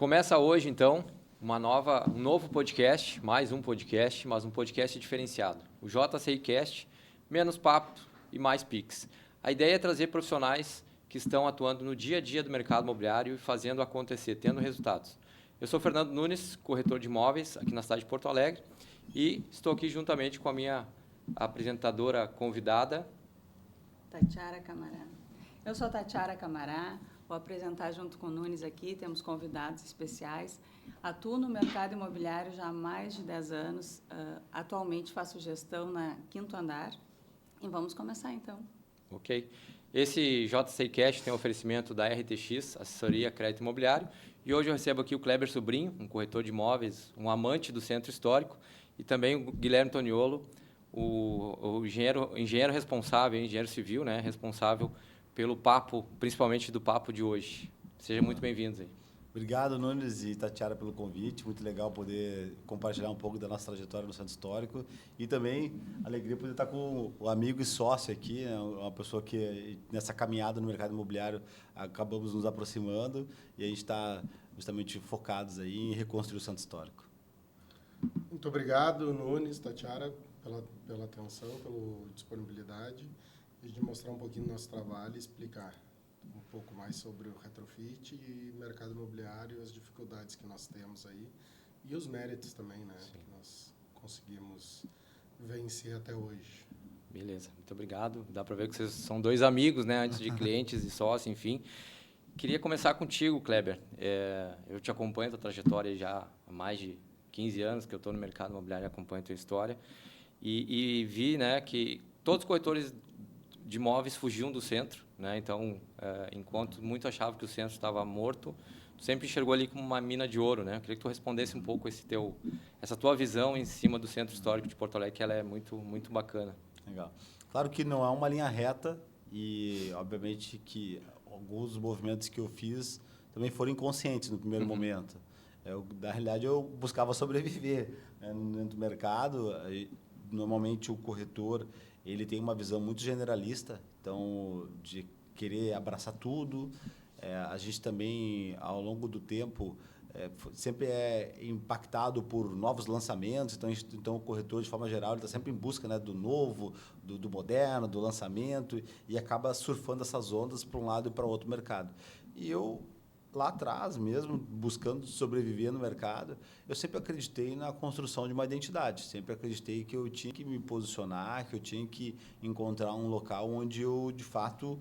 Começa hoje, então, um novo podcast, mais um podcast, mas um podcast diferenciado. O JCIcast, menos papo e mais Pix. A ideia é trazer profissionais que estão atuando no dia a dia do mercado imobiliário e fazendo acontecer, tendo resultados. Eu sou Fernando Nunes, corretor de imóveis aqui na cidade de Porto Alegre e estou aqui juntamente com a minha apresentadora convidada, Tatiara Camará. Eu sou Tatiara Camará, vou apresentar junto com o Nunes aqui, temos convidados especiais. Atuo no mercado imobiliário já há mais de 10 anos, atualmente faço gestão na Quinto Andar e vamos começar então. Ok? Esse JCIcast tem um oferecimento da RTX, Assessoria Crédito Imobiliário, e hoje eu recebo aqui o Kleber Sobrinho, um corretor de imóveis, um amante do Centro Histórico, e também o Guilherme Toniolo, o engenheiro responsável, engenheiro civil, né, responsável pelo papo, principalmente do papo de hoje. Sejam muito bem-vindos aí. Obrigado, Nunes e Tatiara, pelo convite. Muito legal poder compartilhar um pouco da nossa trajetória no Centro Histórico. E também, alegria poder estar com o amigo e sócio aqui, né? Uma pessoa que, nessa caminhada no mercado imobiliário, acabamos nos aproximando e a gente está justamente focados aí em reconstruir o Centro Histórico. Muito obrigado, Nunes, Tatiara, pela atenção, pela disponibilidade e de mostrar um pouquinho do nosso trabalho e explicar um pouco mais sobre o retrofit e mercado imobiliário, as dificuldades que nós temos aí e os méritos também, né, que nós conseguimos vencer até hoje. Beleza, muito obrigado. Dá para ver que vocês são dois amigos, né, antes de clientes e sócios, enfim. Queria começar contigo, Kleber. Eu te acompanho a tua trajetória já há mais de 15 anos que eu estou no mercado imobiliário e acompanho a tua história. E vi, né, que todos os corretores de imóveis fugiam do centro, né? Então, enquanto muito achava que o centro estava morto, tu sempre enxergou ali como uma mina de ouro, né? Eu queria que tu respondesse um pouco essa tua visão em cima do Centro Histórico de Porto Alegre, que ela é muito, muito bacana. Legal. Claro que não é uma linha reta e, obviamente, que alguns dos movimentos que eu fiz também foram inconscientes no primeiro momento. Na realidade, eu buscava sobreviver, né, dentro do mercado. Normalmente, o corretor ele tem uma visão muito generalista, então, de querer abraçar tudo. A gente também, ao longo do tempo, sempre é impactado por novos lançamentos, então o corretor, de forma geral, está sempre em busca, né, do novo, do moderno, do lançamento, e acaba surfando essas ondas para um lado e para outro mercado. E eu, lá atrás mesmo, buscando sobreviver no mercado, eu sempre acreditei na construção de uma identidade, sempre acreditei que eu tinha que me posicionar, que eu tinha que encontrar um local onde eu, de fato,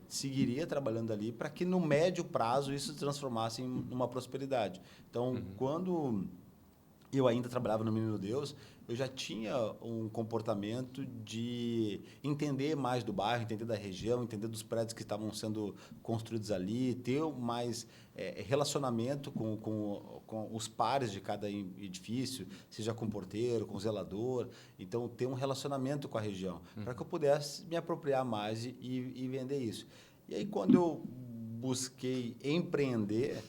seguiria trabalhando ali para que, no médio prazo, isso se transformasse em uma prosperidade. Então, quando eu ainda trabalhava no Menino Deus, eu já tinha um comportamento de entender mais do bairro, entender da região, entender dos prédios que estavam sendo construídos ali, ter mais relacionamento com os pares de cada edifício, seja com porteiro, com zelador. Então, ter um relacionamento com a região, para que eu pudesse me apropriar mais e vender isso. E aí, quando eu busquei empreender,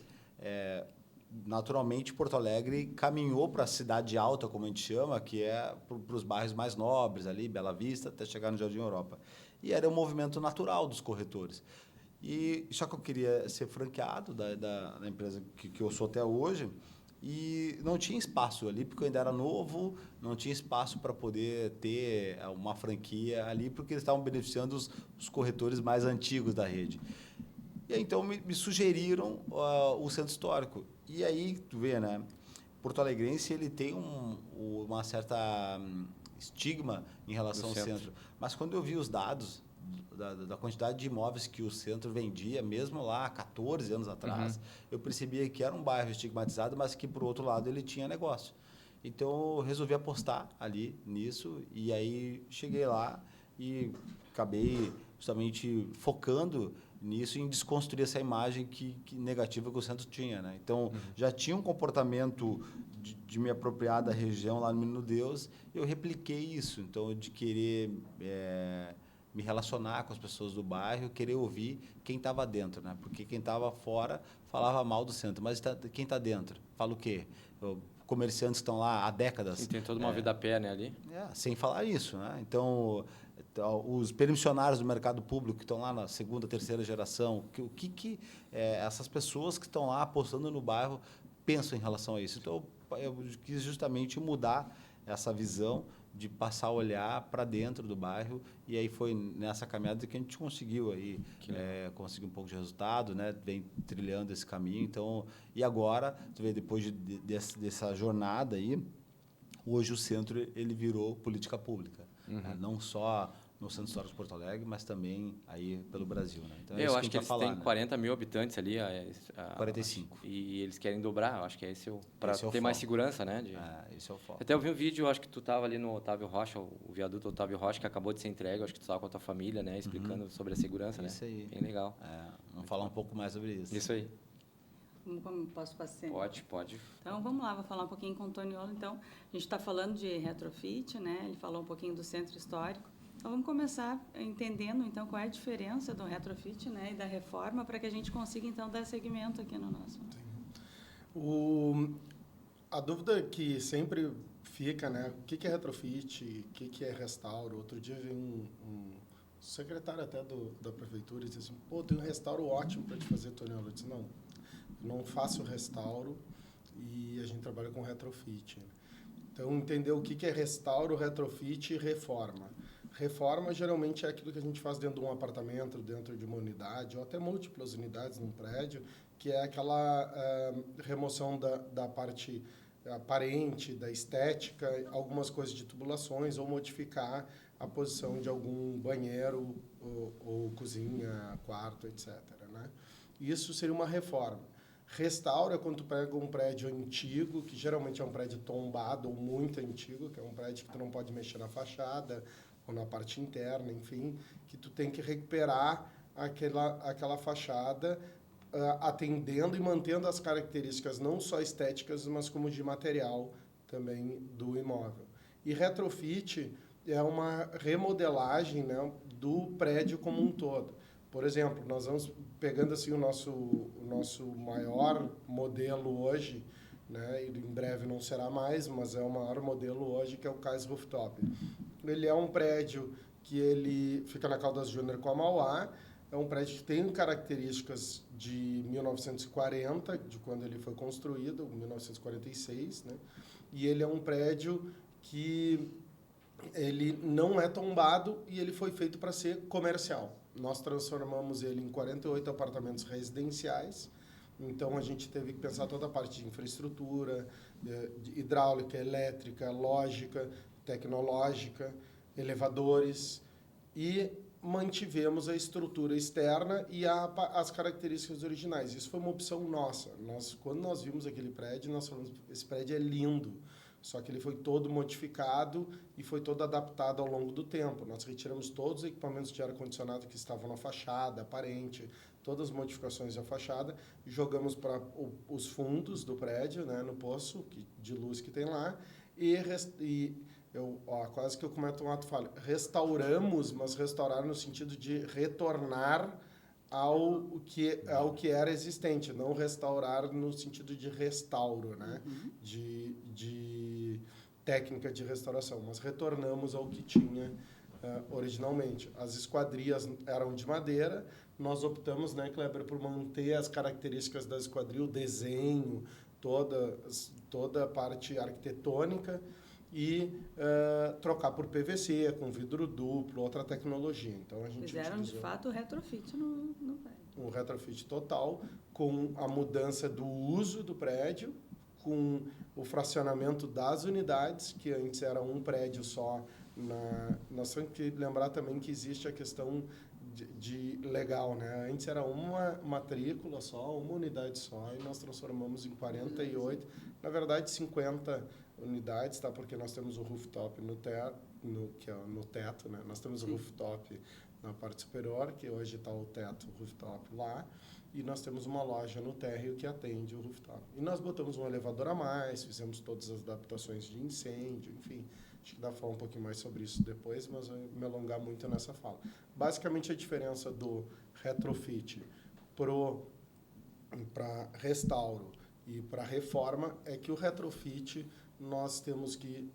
naturalmente, Porto Alegre caminhou para a cidade alta, como a gente chama, que é para os bairros mais nobres, ali, Bela Vista, até chegar no Jardim Europa. E era um movimento natural dos corretores. Só que eu queria ser franqueado da empresa que eu sou até hoje, e não tinha espaço ali, porque eu ainda era novo, não tinha espaço para poder ter uma franquia ali, porque eles estavam beneficiando os corretores mais antigos da rede. E aí, então, me sugeriram o Centro Histórico. E aí, tu vê, né? Porto Alegrense, ele tem uma certa estigma em relação ao centro. Mas quando eu vi os dados da quantidade de imóveis que o centro vendia, mesmo lá há 14 anos atrás, eu percebia que era um bairro estigmatizado, mas que, por outro lado, ele tinha negócio. Então, eu resolvi apostar ali nisso, e aí cheguei lá e acabei justamente focando nisso, em desconstruir essa imagem negativa que o centro tinha, né? Então, já tinha um comportamento de me apropriar da região lá no Menino Deus, eu repliquei isso. Então, de querer me relacionar com as pessoas do bairro, querer ouvir quem estava dentro, né? Porque quem estava fora falava mal do centro, mas quem está dentro fala o quê? Comerciantes estão lá há décadas. E tem toda uma vida a pé, né, ali? Sem falar isso, né? Então, os permissionários do mercado público que estão lá na segunda, terceira geração, o que essas pessoas que estão lá apostando no bairro pensam em relação a isso. Então, eu quis justamente mudar essa visão de passar a olhar para dentro do bairro, e aí foi nessa caminhada que a gente conseguiu aí conseguir um pouco de resultado, né? Vem trilhando esse caminho. Então, e agora, tu vê, depois dessa jornada aí, hoje o centro ele virou política pública, né? Não só no Centro Histórico de Porto Alegre, mas também aí pelo Brasil, né? Então, Eu acho que eles têm né? 40 mil habitantes ali. 45. E eles querem dobrar. Eu acho que esse para Esse é o ter mais foco. segurança, né? Esse é o foco. Até eu vi um vídeo, acho que tu estava ali no Otávio Rocha, o viaduto Otávio Rocha, que acabou de ser entregue. Acho que tu estava com a tua família, né? Explicando sobre a segurança, Isso né? aí. Bem legal. Vamos falar um pouco mais sobre isso. Isso aí. Como posso passar? Pode. Então, vamos lá, vou falar um pouquinho com o Toniolo. Então, a gente está falando de retrofit, né? Ele falou um pouquinho do centro histórico. Então, vamos começar entendendo, então, qual é a diferença do retrofit, né, e da reforma, para que a gente consiga, então, dar seguimento aqui no nosso... A dúvida que sempre fica, né? O que é retrofit? O que é restauro? Outro dia veio um secretário até da prefeitura e disse assim, pô, tem um restauro ótimo para te fazer, Toniolo. Eu disse, não faço restauro e a gente trabalha com retrofit. Então, entender o que é restauro, retrofit e reforma. Reforma, geralmente, é aquilo que a gente faz dentro de um apartamento, dentro de uma unidade, ou até múltiplas unidades num prédio, que é aquela remoção da parte aparente, da estética, algumas coisas de tubulações, ou modificar a posição de algum banheiro, ou cozinha, quarto, etc. Né? Isso seria uma reforma. Restauro é quando tu pega um prédio antigo, que geralmente é um prédio tombado ou muito antigo, que é um prédio que tu não pode mexer na fachada, ou na parte interna, enfim, que tu tem que recuperar aquela fachada, atendendo e mantendo as características não só estéticas, mas como de material também do imóvel. E retrofit é uma remodelagem, né, do prédio como um todo. Por exemplo, nós vamos pegando assim o nosso maior modelo hoje, né, e em breve não será mais, mas é o maior modelo hoje, que é o Cais Rooftop. Ele é um prédio que ele fica na Caldas Júnior com a Mauá. É um prédio que tem características de 1940, de quando ele foi construído, 1946, né? E ele é um prédio que ele não é tombado e ele foi feito para ser comercial. Nós transformamos ele em 48 apartamentos residenciais. Então, a gente teve que pensar toda a parte de infraestrutura, de hidráulica, elétrica, lógica, tecnológica, elevadores, e mantivemos a estrutura externa e as características originais. Isso foi uma opção nossa. Quando nós vimos aquele prédio, nós falamos, esse prédio é lindo, só que ele foi todo modificado e foi todo adaptado ao longo do tempo. Nós retiramos todos os equipamentos de ar-condicionado que estavam na fachada, aparente, todas as modificações da fachada, jogamos para os fundos do prédio, né, no poço de luz que tem lá, quase que eu cometo um ato falho. Restauramos, mas restaurar no sentido de retornar ao que era existente, não restaurar no sentido de restauro, né? De técnica de restauração, mas retornamos ao que tinha originalmente. As esquadrias eram de madeira, nós optamos, né, Kleber, por manter as características da esquadria, o desenho, toda a parte arquitetônica, e trocar por PVC, com vidro duplo, outra tecnologia. Então, a gente fizeram, de fato, o retrofit no prédio. Um retrofit total, com a mudança do uso do prédio, com o fracionamento das unidades, que antes era um prédio só. Nós temos que lembrar também que existe a questão de legal, né? Antes era uma matrícula só, uma unidade só, e nós transformamos em 48, na verdade 50 unidades, tá? Porque nós temos o rooftop que é no teto, né? Nós temos o rooftop na parte superior, que hoje está o teto, o rooftop lá, e nós temos uma loja no térreo que atende o rooftop. E nós botamos um elevador a mais, fizemos todas as adaptações de incêndio, enfim. Acho que dá para falar um pouquinho mais sobre isso depois, mas eu vou me alongar muito nessa fala. Basicamente, a diferença do retrofit para restauro e para reforma é que o retrofit nós temos que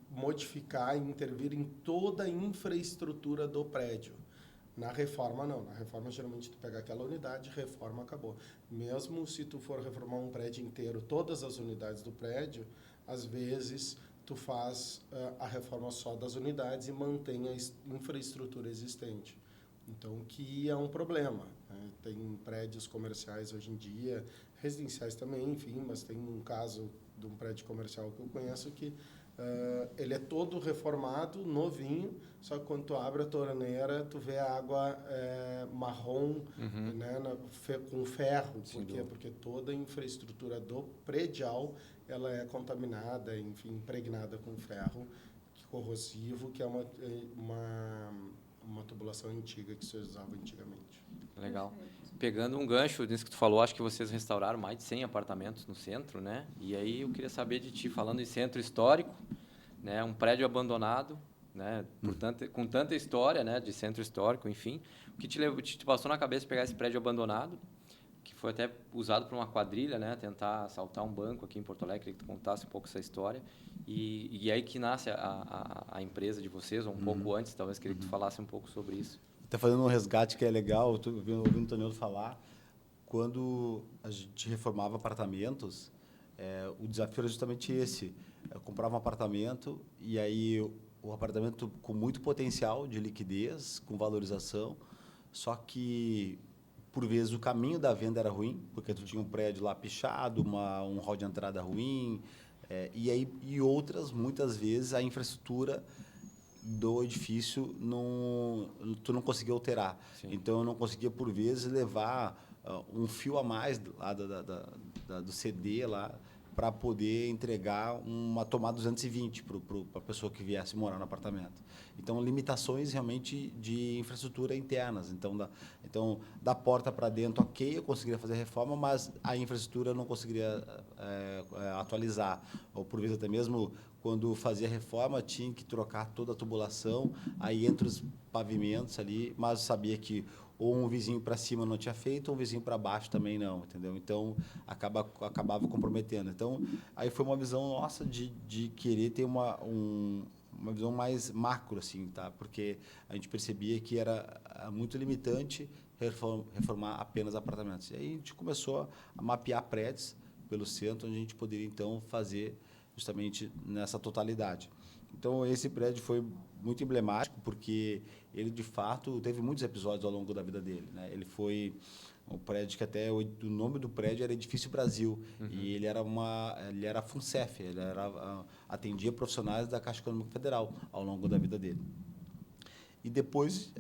modificar e intervir em toda a infraestrutura do prédio. Na reforma, não. Na reforma, geralmente, tu pega aquela unidade, reforma, acabou. Mesmo se tu for reformar um prédio inteiro, todas as unidades do prédio, às vezes tu faz a reforma só das unidades e mantém a infraestrutura existente. Então, que é um problema, né? Tem prédios comerciais hoje em dia, residenciais também, enfim, mas tem um caso de um prédio comercial que eu conheço que ele é todo reformado, novinho, só que quando tu abre a torneira, tu vê a água marrom, né, com ferro. Por quê? Porque toda a infraestrutura do predial ela é contaminada, enfim, impregnada com ferro corrosivo, que é uma tubulação antiga que se usava antigamente. Legal. Pegando um gancho nisso que tu falou, acho que vocês restauraram mais de 100 apartamentos no centro, né? E aí eu queria saber de ti, falando em centro histórico, né? Um prédio abandonado, né? Com tanta história, né? De centro histórico, enfim. O que te passou na cabeça pegar esse prédio abandonado, que foi até usado por uma quadrilha, né? Tentar assaltar um banco aqui em Porto Alegre, que tu contasse um pouco essa história. E aí que nasce a empresa de vocês, ou um pouco antes, talvez queria que tu falasse um pouco sobre isso. Está fazendo um resgate que é legal, estou ouvindo o Tonildo falar. Quando a gente reformava apartamentos, o desafio era justamente esse. Eu comprava um apartamento e aí o apartamento com muito potencial de liquidez, com valorização, só que, por vezes, o caminho da venda era ruim, porque tu tinha um prédio lá pichado, um hall de entrada ruim, e outras, muitas vezes, a infraestrutura do edifício tu não conseguia alterar. Sim. Então eu não conseguia por vezes levar um fio a mais lá do CD lá para poder entregar uma tomada 220 para a pessoa que viesse morar no apartamento. Então limitações realmente de infraestrutura internas. Então da porta para dentro, ok, eu conseguiria fazer reforma, mas a infraestrutura eu não conseguiria atualizar. Ou por vezes até mesmo quando fazia reforma, tinha que trocar toda a tubulação, aí entre os pavimentos ali, mas eu sabia que ou um vizinho para cima não tinha feito, ou um vizinho para baixo também não, entendeu? Então, acabava comprometendo. Então, aí foi uma visão nossa de querer ter uma visão mais macro, assim, tá? Porque a gente percebia que era muito limitante reformar apenas apartamentos. E aí a gente começou a mapear prédios pelo centro, onde a gente poderia, então, fazer justamente nessa totalidade. Então, esse prédio foi muito emblemático, porque ele, de fato, teve muitos episódios ao longo da vida dele, né? Ele foi um prédio que até o nome do prédio era Edifício Brasil, e ele era FUNCEF, atendia profissionais da Caixa Econômica Federal ao longo da vida dele. E depois,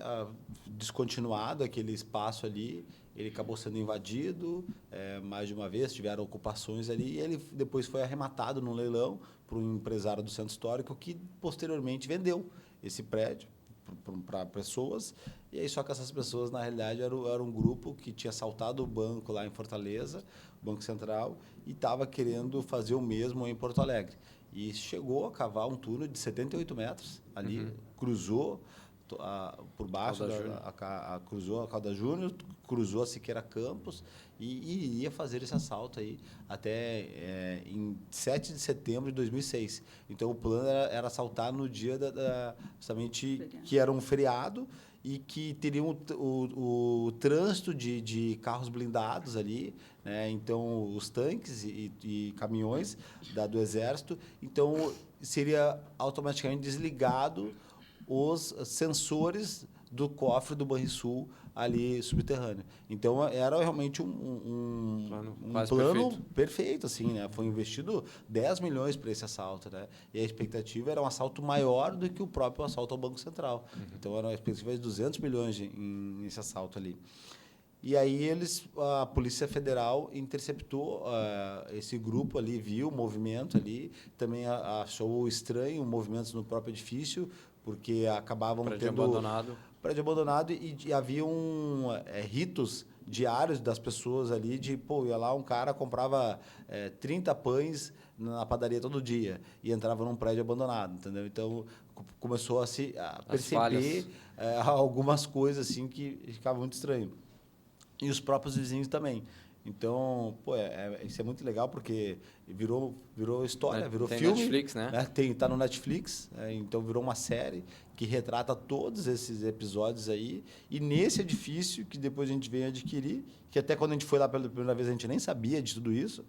descontinuado aquele espaço ali, ele acabou sendo invadido mais de uma vez, tiveram ocupações ali, e ele depois foi arrematado num leilão por um empresário do Centro Histórico que, posteriormente, vendeu esse prédio para pessoas. E aí, só que essas pessoas, na realidade, era um grupo que tinha assaltado o banco lá em Fortaleza, o Banco Central, e estava querendo fazer o mesmo em Porto Alegre. E chegou a cavar um túnel de 78 metros ali, cruzou por baixo, cruzou a Calda Júnior, cruzou a Siqueira Campos e iria fazer esse assalto aí até em 7 de setembro de 2006. Então, o plano era assaltar no dia justamente que era um feriado e que teriam o trânsito de carros blindados ali, né? Então, os tanques e caminhões do Exército. Então, seria automaticamente desligado os sensores do cofre do Banrisul ali subterrâneo. Então, era realmente um plano perfeito, assim, né? Foi investido 10 milhões para esse assalto, né? E a expectativa era um assalto maior do que o próprio assalto ao Banco Central. Então, era uma expectativa de 200 milhões nesse assalto ali. E aí a Polícia Federal interceptou esse grupo ali, viu o movimento ali, também achou estranho movimentos no próprio edifício, porque acabavam prédio abandonado e haviam ritos diários das pessoas ali de, ia lá um cara, comprava 30 pães na padaria todo dia e entrava num prédio abandonado, entendeu? Então, começou a perceber algumas coisas assim que ficavam muito estranho. E os próprios vizinhos também. Então, pô, isso é muito legal porque virou história, virou tem filme. Netflix, né? Tá no Netflix, então virou uma série que retrata todos esses episódios aí. E nesse edifício que depois a gente veio adquirir, que até quando a gente foi lá pela primeira vez a gente nem sabia de tudo isso,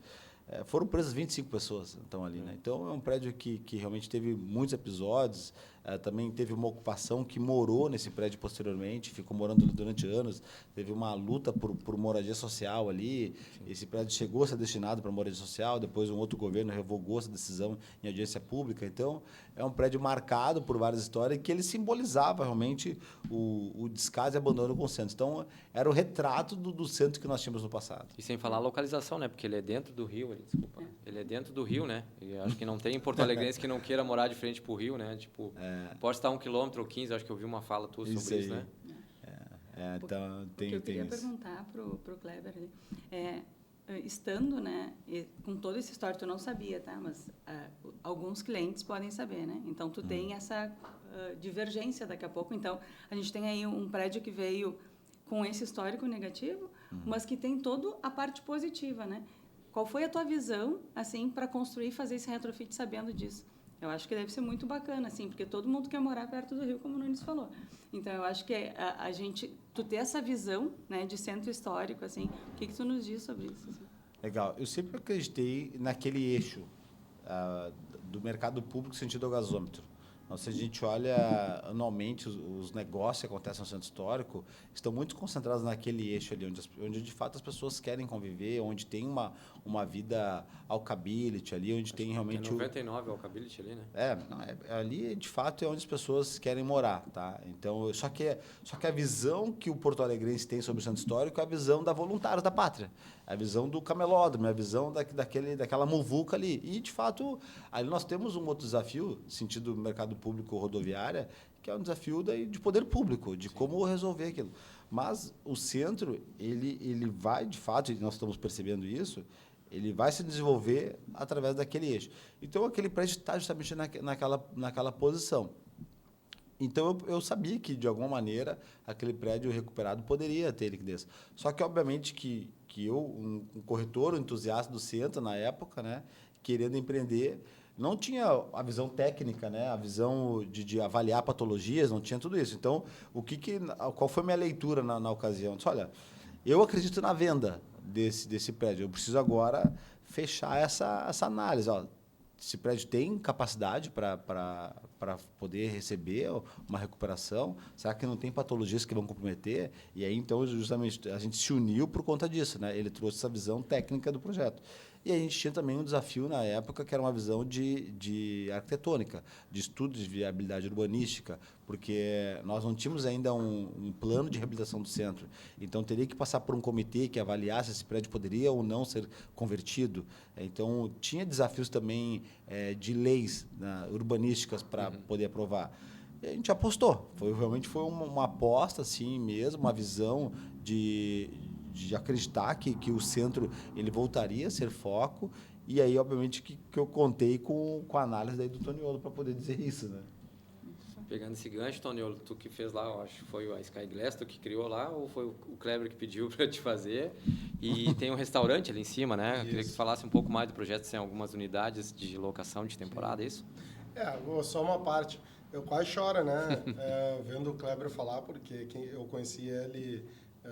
foram presas 25 pessoas estão ali, né? Então é um prédio que realmente teve muitos episódios. Também teve uma ocupação que morou nesse prédio posteriormente, ficou morando durante anos. Teve uma luta por moradia social ali. Sim. Esse prédio chegou a ser destinado para moradia social, depois um outro governo revogou essa decisão em audiência pública. Então é um prédio marcado por várias histórias que ele simbolizava realmente o descaso e abandono com o centro. Então era o retrato do centro que nós tínhamos no passado. E sem falar a localização, né? Porque ele é dentro do Rio, desculpa. Ele é dentro do Rio, né? E acho que não tem Porto Alegrense que não queira morar de frente para o Rio, né? Tipo, pode estar 1 quilômetro ou 15, acho que eu vi uma fala tua sobre isso, né? Então tem eu queria perguntar para o Kleber ali, estando, né, com toda essa história, tu não sabia, tá? Mas alguns clientes podem saber, né? Então, tu tem essa divergência daqui a pouco. Então, a gente tem aí um prédio que veio com esse histórico negativo, mas que tem toda a parte positiva, né? Qual foi a tua visão, assim, para construir e fazer esse retrofit sabendo disso? Eu acho que deve ser muito bacana, assim, porque todo mundo quer morar perto do rio, como o Nunes falou. Então, eu acho que tu ter essa visão, né, de centro histórico, assim, o que tu nos diz sobre isso? Assim? Legal. Eu sempre acreditei naquele eixo do mercado público sentido ao gasômetro. Então, se a gente olha anualmente, os negócios que acontecem no centro histórico estão muito concentrados naquele eixo ali, onde de fato as pessoas querem conviver, onde tem uma vida alcability ali, onde tem realmente... Tem 99 alcability ali, né? Ali de fato é onde as pessoas querem morar, tá? Então, só que a visão que o Porto Alegrense tem sobre o centro histórico é a visão da voluntários da pátria, a visão do camelódromo, a visão daquela muvuca ali. E, de fato, ali nós temos um outro desafio, sentido mercado público rodoviária, que é um desafio de poder público, de como resolver aquilo. Mas o centro, ele vai, de fato, e nós estamos percebendo isso, ele vai se desenvolver através daquele eixo. Então, aquele prédio está justamente naquela posição. Então, eu sabia que, de alguma maneira, aquele prédio recuperado poderia ter liquidez. Só que, obviamente, que eu, um corretor, um entusiasta do centro, na época, né, querendo empreender, não tinha a visão técnica, né, a visão de avaliar patologias, não tinha tudo isso. Então, qual foi a minha leitura na ocasião? Eu disse, olha, eu acredito na venda desse prédio. Eu preciso agora fechar essa análise. Ó, esse prédio tem capacidade para poder receber uma recuperação? Será que não tem patologias que vão comprometer? E aí, então, justamente, a gente se uniu por conta disso, né? Ele trouxe essa visão técnica do projeto. E a gente tinha também um desafio na época, que era uma visão de arquitetônica, de estudo de viabilidade urbanística, porque nós não tínhamos ainda um plano de reabilitação do centro. Então, teria que passar por um comitê que avaliasse se esse prédio poderia ou não ser convertido. Então, tinha desafios também de leis, né, urbanísticas para poder aprovar. E a gente apostou. Realmente foi uma aposta assim mesmo, uma visão de acreditar que o centro ele voltaria a ser foco. E aí, obviamente, que eu contei com a análise daí do Toniolo para poder dizer isso, né? Pegando esse gancho, Toniolo, tu que fez lá, eu acho que foi a Sky Glass, tu que criou lá, ou foi o Kleber que pediu para te fazer? E tem um restaurante ali em cima, né? Eu queria que tu falasse um pouco mais do projeto, se tem algumas unidades de locação de temporada, é isso? Só uma parte. Eu quase choro, né? Vendo o Kleber falar, porque eu conheci ele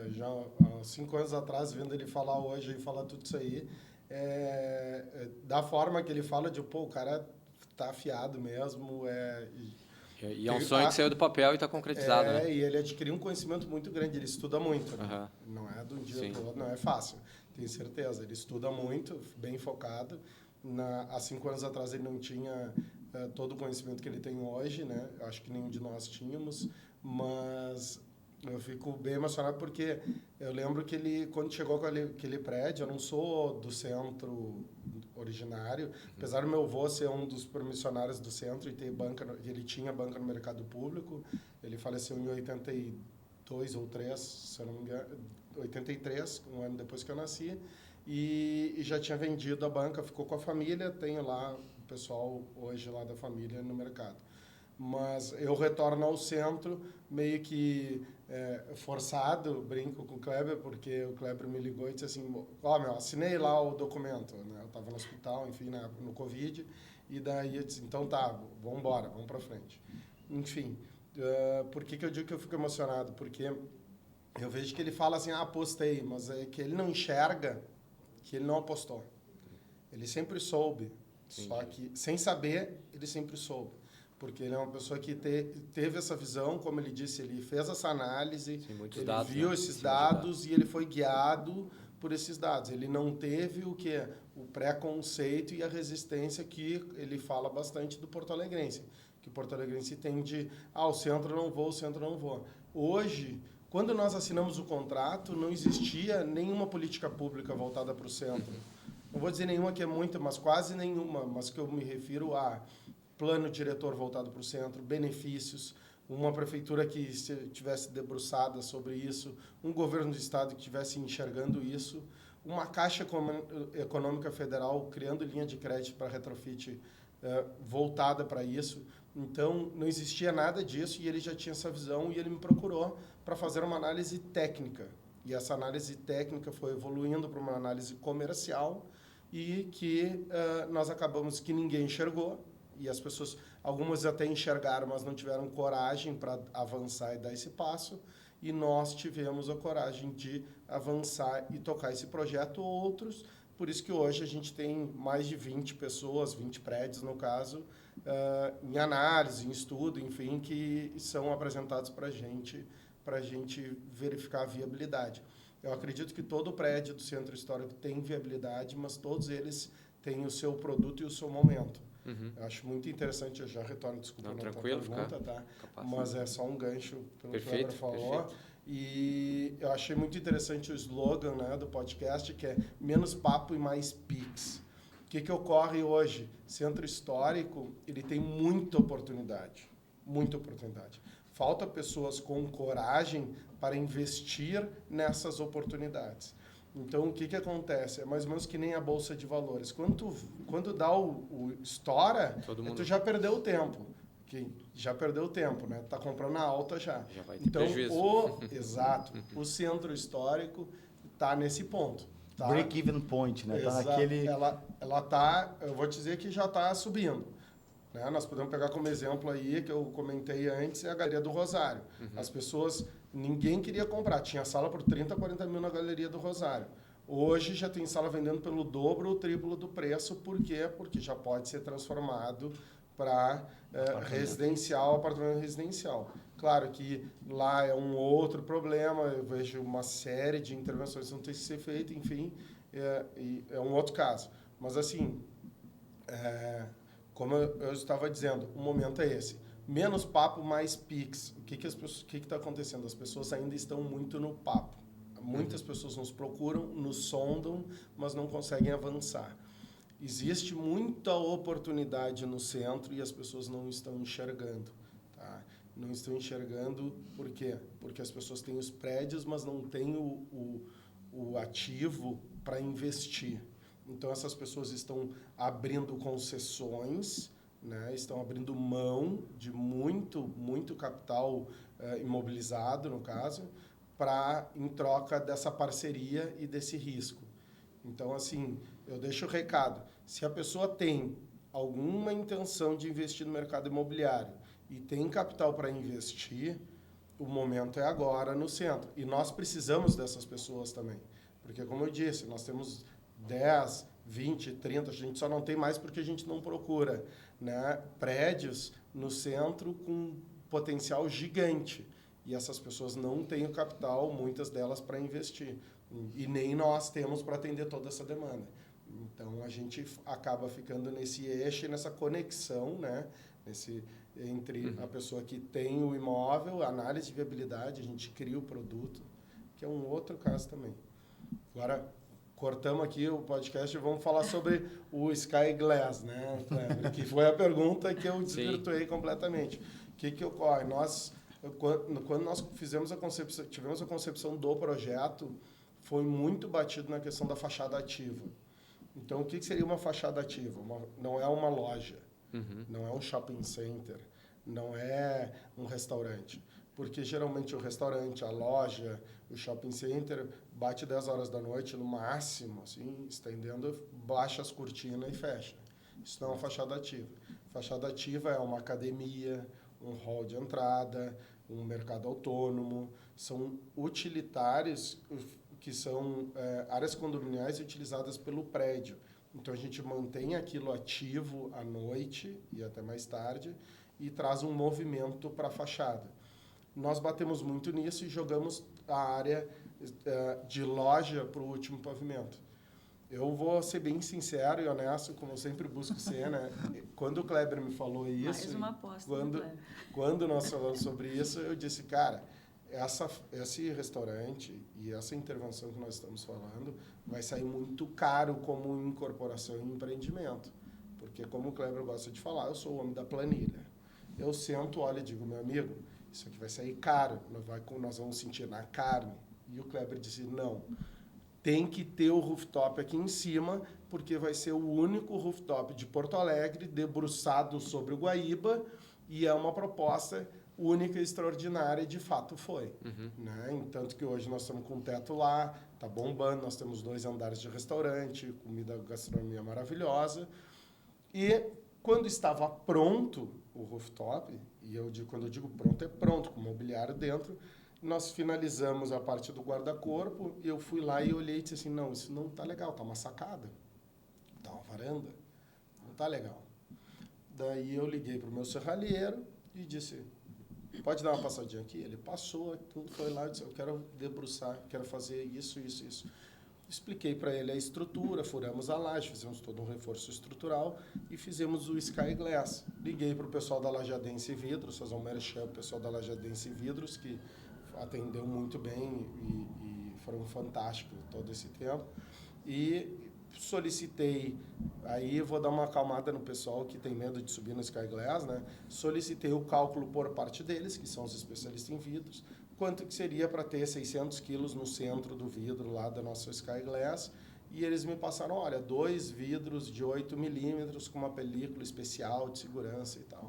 já há 5 anos atrás, vendo ele falar hoje e falar tudo isso aí. Da forma que ele fala, o cara tá afiado mesmo. E é um sonho que saiu do papel e está concretizado, né? E ele adquiriu um conhecimento muito grande, ele estuda muito, né? Uhum. Não é de um dia para o outro, não é fácil, tenho certeza. Ele estuda muito, bem focado. Há 5 anos atrás ele não tinha todo o conhecimento que ele tem hoje, né? Eu acho que nenhum de nós tínhamos, mas eu fico bem emocionado porque eu lembro que ele, quando chegou com aquele prédio, eu não sou do centro originário, apesar do meu avô ser um dos permissionários do centro e ter ele tinha banca no mercado público. Ele faleceu em 82 ou 3, se eu não me engano, 83, um ano depois que eu nasci, e já tinha vendido a banca, ficou com a família, tenho lá o pessoal hoje lá da família no mercado. Mas eu retorno ao centro meio que forçado, brinco com o Kleber, porque o Kleber me ligou e disse assim, assinei lá o documento, né? Eu estava no hospital, enfim, no Covid, e daí eu disse, então tá, vamos embora, vamos para frente. Enfim, por que eu digo que eu fico emocionado? Porque eu vejo que ele fala assim, apostei, mas é que ele não enxerga que ele não apostou. Ele sempre soube, só que sem saber, ele sempre soube. Porque ele é uma pessoa que teve essa visão, como ele disse, ele fez essa análise, ele dados, viu né? esses dados e ele foi guiado por esses dados. Ele não teve o quê? O preconceito e a resistência que ele fala bastante do porto-alegrense. Que o porto-alegrense tem de, o centro não vou, o centro não vou. Hoje, quando nós assinamos o contrato, não existia nenhuma política pública voltada para o centro. Não vou dizer nenhuma que é muita, mas quase nenhuma, mas que eu me refiro a plano diretor voltado para o centro, benefícios, uma prefeitura que estivesse debruçada sobre isso, um governo do estado que estivesse enxergando isso, uma Caixa Econômica Federal criando linha de crédito para retrofit voltada para isso. Então, não existia nada disso e ele já tinha essa visão e ele me procurou para fazer uma análise técnica. E essa análise técnica foi evoluindo para uma análise comercial e que nós acabamos que ninguém enxergou. E as pessoas, algumas até enxergaram, mas não tiveram coragem para avançar e dar esse passo. E nós tivemos a coragem de avançar e tocar esse projeto. Outros, por isso que hoje a gente tem mais de 20 pessoas, 20 prédios no caso, em análise, em estudo, enfim, que são apresentados para a gente verificar a viabilidade. Eu acredito que todo prédio do Centro Histórico tem viabilidade, mas todos eles têm o seu produto e o seu momento. Eu acho muito interessante, eu já retorno, desculpa, não tranquilo, pergunta, tá? Mas é só um gancho pelo que o Kleber falou. Perfeito. E eu achei muito interessante o slogan, né, do podcast, que é menos papo e mais Pix. O que ocorre hoje? Centro Histórico, ele tem muita oportunidade, muita oportunidade. Falta pessoas com coragem para investir nessas oportunidades. Então, o que acontece? É mais ou menos que nem a Bolsa de Valores. Quando dá o estoura, tu já perdeu o tempo. Já perdeu o tempo, né? Tá comprando na alta já. Já vai ter prejuízo. Exato. O Centro Histórico está nesse ponto. Tá? Break-even point, né? Exato. Tá naquele... Ela tá, eu vou dizer que já está subindo. Né? Nós podemos pegar como exemplo aí, que eu comentei antes, é a Galeria do Rosário. As pessoas, ninguém queria comprar. Tinha sala por 30, 40 mil na Galeria do Rosário. Hoje já tem sala vendendo pelo dobro ou triplo do preço. Por quê? Porque já pode ser transformado para residencial, apartamento residencial. Claro que lá é um outro problema, eu vejo uma série de intervenções que não tem que ser feita, enfim, é um outro caso. Mas, assim, como eu estava dizendo, o momento é esse. Menos papo, mais Pix. O que está acontecendo? As pessoas ainda estão muito no papo. Muitas pessoas nos procuram, nos sondam, mas não conseguem avançar. Existe muita oportunidade no centro e as pessoas não estão enxergando. Tá? Não estão enxergando por quê? Porque as pessoas têm os prédios, mas não têm o ativo para investir. Então, essas pessoas estão abrindo concessões, né? Estão abrindo mão de muito capital imobilizado, no caso, em troca dessa parceria e desse risco. Então, assim, eu deixo o recado. Se a pessoa tem alguma intenção de investir no mercado imobiliário e tem capital para investir, o momento é agora no centro. E nós precisamos dessas pessoas também. Porque, como eu disse, nós temos 10, 20, 30, a gente só não tem mais porque a gente não procura, né, prédios no centro com potencial gigante. E essas pessoas não têm o capital, muitas delas, para investir. E nem nós temos para atender toda essa demanda. Então, a gente acaba ficando nesse eixo, nessa conexão, né, entre a pessoa que tem o imóvel, a análise de viabilidade, a gente cria o produto, que é um outro caso também. Agora, cortamos aqui o podcast e vamos falar sobre o Sky Glass, né, que foi a pergunta que eu desvirtuei completamente. O que ocorre? Quando nós tivemos a concepção do projeto, foi muito batido na questão da fachada ativa. Então, o que seria uma fachada ativa? Não é uma loja, não é um shopping center, não é um restaurante. Porque geralmente o restaurante, a loja, o shopping center bate 10 horas da noite no máximo, assim, estendendo, baixa as cortinas e fecha. Isso não é uma fachada ativa. Fachada ativa é uma academia, um hall de entrada, um mercado autônomo, são utilitários que são áreas condominiais utilizadas pelo prédio. Então, a gente mantém aquilo ativo à noite e até mais tarde e traz um movimento para a fachada. Nós batemos muito nisso e jogamos a área de loja para o último pavimento. Eu vou ser bem sincero e honesto, como eu sempre busco ser, né? Quando o Kleber me falou isso... Mais uma aposta, quando nós falamos sobre isso, eu disse, cara, esse restaurante e essa intervenção que nós estamos falando vai sair muito caro como incorporação e empreendimento. Porque, como o Kleber gosta de falar, eu sou o homem da planilha. Eu sento, olho e digo, meu amigo, isso aqui vai sair caro, nós vamos sentir na carne. E o Kleber disse, não, tem que ter o rooftop aqui em cima, porque vai ser o único rooftop de Porto Alegre debruçado sobre o Guaíba, e é uma proposta única e extraordinária, e de fato foi. Né? Tanto que hoje nós estamos com um teto lá, está bombando, nós temos 2 andares de restaurante, comida, gastronomia maravilhosa. E quando estava pronto o rooftop, e quando eu digo pronto, é pronto, com mobiliário dentro, nós finalizamos a parte do guarda-corpo, eu fui lá e olhei e disse assim, não, isso não está legal, está uma sacada, está uma varanda, não está legal. Daí eu liguei para o meu serralheiro e disse, pode dar uma passadinha aqui? Ele passou, tudo foi lá, disse, eu quero debruçar, quero fazer isso, isso, isso. Expliquei para ele a estrutura, furamos a laje, fizemos todo um reforço estrutural e fizemos o Sky Glass. Liguei para o pessoal da Lajadense Vidros, fazer um merchan, o pessoal da Lajadense Vidros, que atendeu muito bem e foram fantásticos todo esse tempo. E solicitei, aí vou dar uma acalmada no pessoal que tem medo de subir no Sky Glass, né? Solicitei o cálculo por parte deles, que são os especialistas em vidros, quanto que seria para ter 600 quilos no centro do vidro lá da nossa Sky Glass, e eles me passaram, olha, 2 vidros de 8 milímetros com uma película especial de segurança e tal.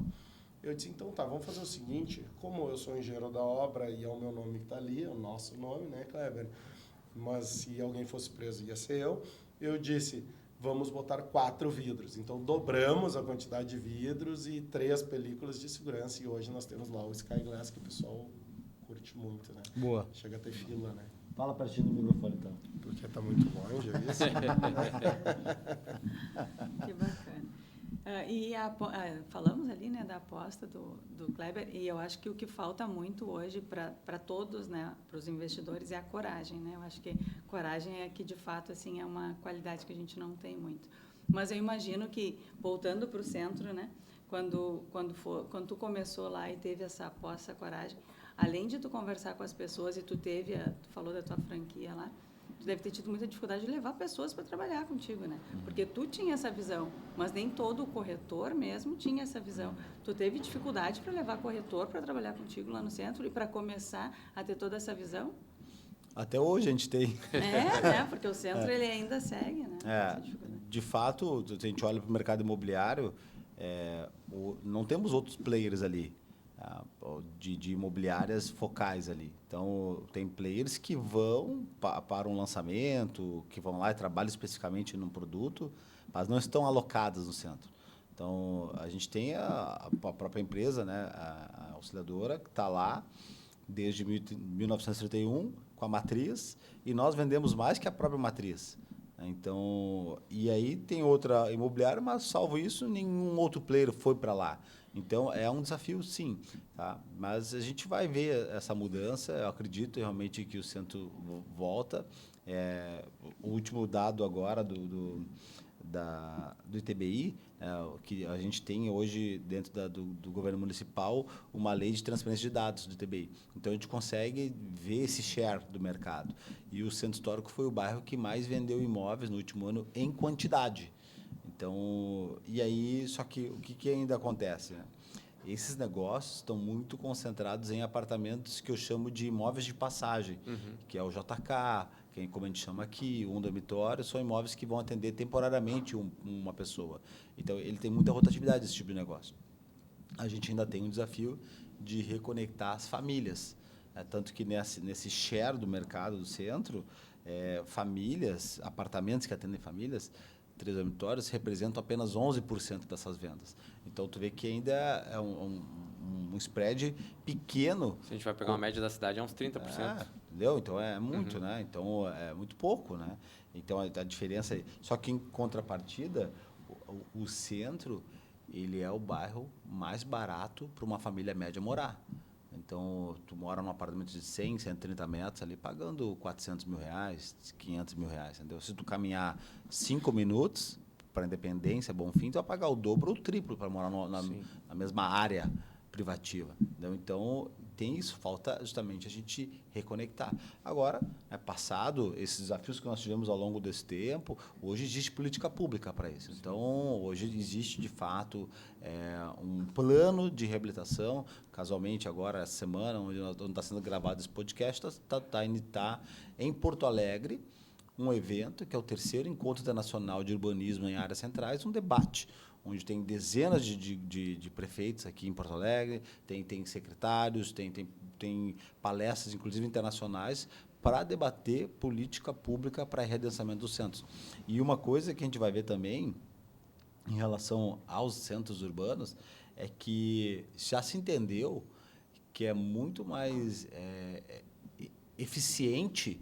Eu disse, então tá, vamos fazer o seguinte, como eu sou engenheiro da obra e é o meu nome que está ali, é o nosso nome, né, Kleber? Mas se alguém fosse preso ia ser eu disse, vamos botar 4 vidros. Então, dobramos a quantidade de vidros e 3 películas de segurança, e hoje nós temos lá o Sky Glass, que o pessoal curte muito, né? Boa. Chega a ter fila, né? Fala pertinho do microfone, então. Porque está muito longe, é isso? Que bacana. Falamos ali, né, da aposta do Kleber, e eu acho que o que falta muito hoje para todos, né, para os investidores, é a coragem, né? Eu acho que coragem é que, de fato, assim, é uma qualidade que a gente não tem muito. Mas eu imagino que, voltando para o centro, né, quando tu começou lá e teve essa aposta, essa coragem, além de tu conversar com as pessoas e tu falou da tua franquia lá, tu deve ter tido muita dificuldade de levar pessoas para trabalhar contigo, né? Porque tu tinha essa visão, mas nem todo o corretor mesmo tinha essa visão. Tu teve dificuldade para levar corretor para trabalhar contigo lá no centro e para começar a ter toda essa visão? Até hoje a gente tem. Né? Porque o centro ele ainda segue, né? De fato, se a gente olha para o mercado imobiliário, não temos outros players ali. De imobiliárias focais ali. Então, tem players que vão para um lançamento, que vão lá e trabalham especificamente num produto, mas não estão alocadas no centro. Então, a gente tem a própria empresa, né, a Auxiliadora, que está lá desde 1931 com a matriz, e nós vendemos mais que a própria matriz. Então, e aí tem outra imobiliária, mas salvo isso, nenhum outro player foi para lá. Então, é um desafio, sim. Tá? Mas a gente vai ver essa mudança. Eu acredito realmente que o centro volta. O último dado agora do ITBI, que a gente tem hoje dentro do governo municipal uma lei de transferência de dados do ITBI. Então, a gente consegue ver esse share do mercado. E o Centro Histórico foi o bairro que mais vendeu imóveis no último ano em quantidade. Então, e aí, só que o que ainda acontece? Né? Esses negócios estão muito concentrados em apartamentos que eu chamo de imóveis de passagem, que é o JK, como a gente chama aqui, um dormitório, são imóveis que vão atender temporariamente uma pessoa. Então, ele tem muita rotatividade, esse tipo de negócio. a gente ainda tem um desafio de reconectar as famílias. Tanto que nesse share do mercado do centro, famílias, apartamentos que atendem famílias, 3 dormitórios, representam apenas 11% dessas vendas. Então, tu vê que ainda é um spread pequeno. Se a gente vai pegar uma média da cidade, é uns 30%. Entendeu? Então, é muito, né? Então, é muito pouco, né? Então, a diferença... Só que, em contrapartida, o centro, ele é o bairro mais barato para uma família média morar. Então, tu mora num apartamento de 100, 130 metros ali, pagando R$400 mil, R$500 mil, entendeu? Se tu caminhar 5 minutos para a Independência, Bonfim, tu vai pagar o dobro ou o triplo para morar na mesma área privativa. Entendeu? Então, tem isso, falta justamente a gente reconectar. Agora, passado esses desafios que nós tivemos ao longo desse tempo, hoje existe política pública para isso. Então, hoje existe, de fato, um plano de reabilitação. Casualmente, agora, essa semana, onde está sendo gravado esse podcast, está em Porto Alegre, um evento que é o 3º Encontro Internacional de Urbanismo em Áreas Centrais, um debate onde tem dezenas de prefeitos aqui em Porto Alegre, tem secretários, tem palestras, inclusive internacionais, para debater política pública para readensamento dos centros. E uma coisa que a gente vai ver também, em relação aos centros urbanos, é que já se entendeu que é muito mais eficiente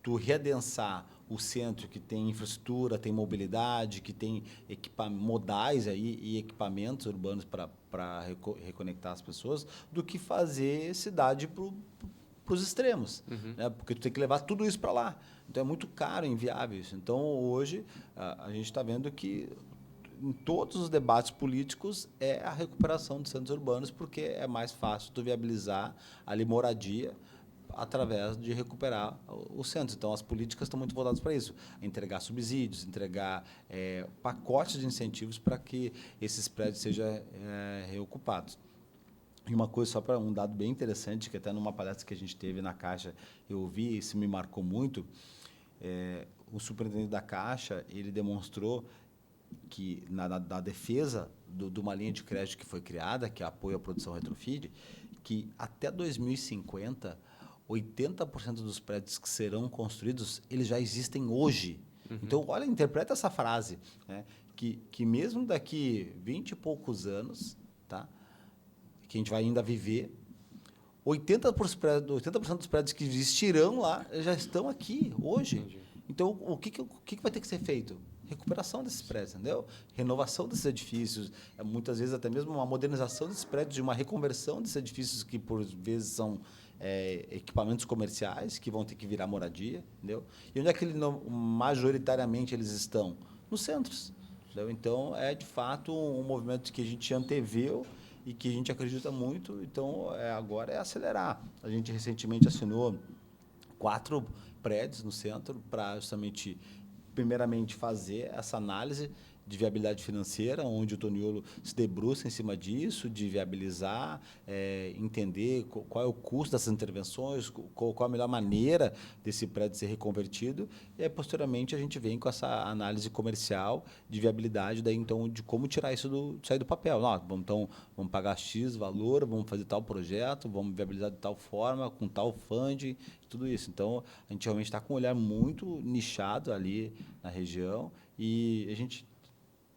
tu readensar o centro que tem infraestrutura, tem mobilidade, que tem modais aí e equipamentos urbanos para reconectar as pessoas, do que fazer cidade para os extremos. Né? Porque tu tem que levar tudo isso para lá. Então, é muito caro, inviável isso. Então, hoje, a gente está vendo que em todos os debates políticos é a recuperação dos centros urbanos, porque é mais fácil tu viabilizar ali moradia através de recuperar os centros. Então, as políticas estão muito voltadas para isso. Entregar subsídios, entregar pacotes de incentivos para que esses prédios sejam reocupados. E uma coisa, só para um dado bem interessante, que até numa palestra que a gente teve na Caixa, eu ouvi, e isso me marcou muito, o superintendente da Caixa, ele demonstrou que, na defesa de uma linha de crédito que foi criada, que é apoio à produção retrofit, que até 2050... 80% dos prédios que serão construídos, eles já existem hoje. Então, olha, interpreta essa frase, né? Que mesmo daqui 20 e poucos anos, tá? Que a gente vai ainda viver, 80% dos prédios que existirão lá já estão aqui hoje. Entendi. Então, o que vai ter que ser feito? Recuperação desses prédios, entendeu? Renovação desses edifícios, muitas vezes até mesmo uma modernização desses prédios, de uma reconversão desses edifícios que, por vezes, são equipamentos comerciais que vão ter que virar moradia, entendeu? E onde é que majoritariamente eles estão? Nos centros, entendeu? Então, de fato um movimento que a gente anteveu e que a gente acredita muito. Então, agora é acelerar. A gente recentemente assinou 4 prédios no centro para justamente, primeiramente, fazer essa análise de viabilidade financeira, onde o Toniolo se debruça em cima disso, de viabilizar, entender qual é o custo dessas intervenções, qual a melhor maneira desse prédio ser reconvertido, e aí, posteriormente, a gente vem com essa análise comercial de viabilidade, daí, então, de como tirar isso sair do papel. Então, vamos pagar X valor, vamos fazer tal projeto, vamos viabilizar de tal forma, com tal funding, tudo isso. Então, a gente realmente está com um olhar muito nichado ali na região, e a gente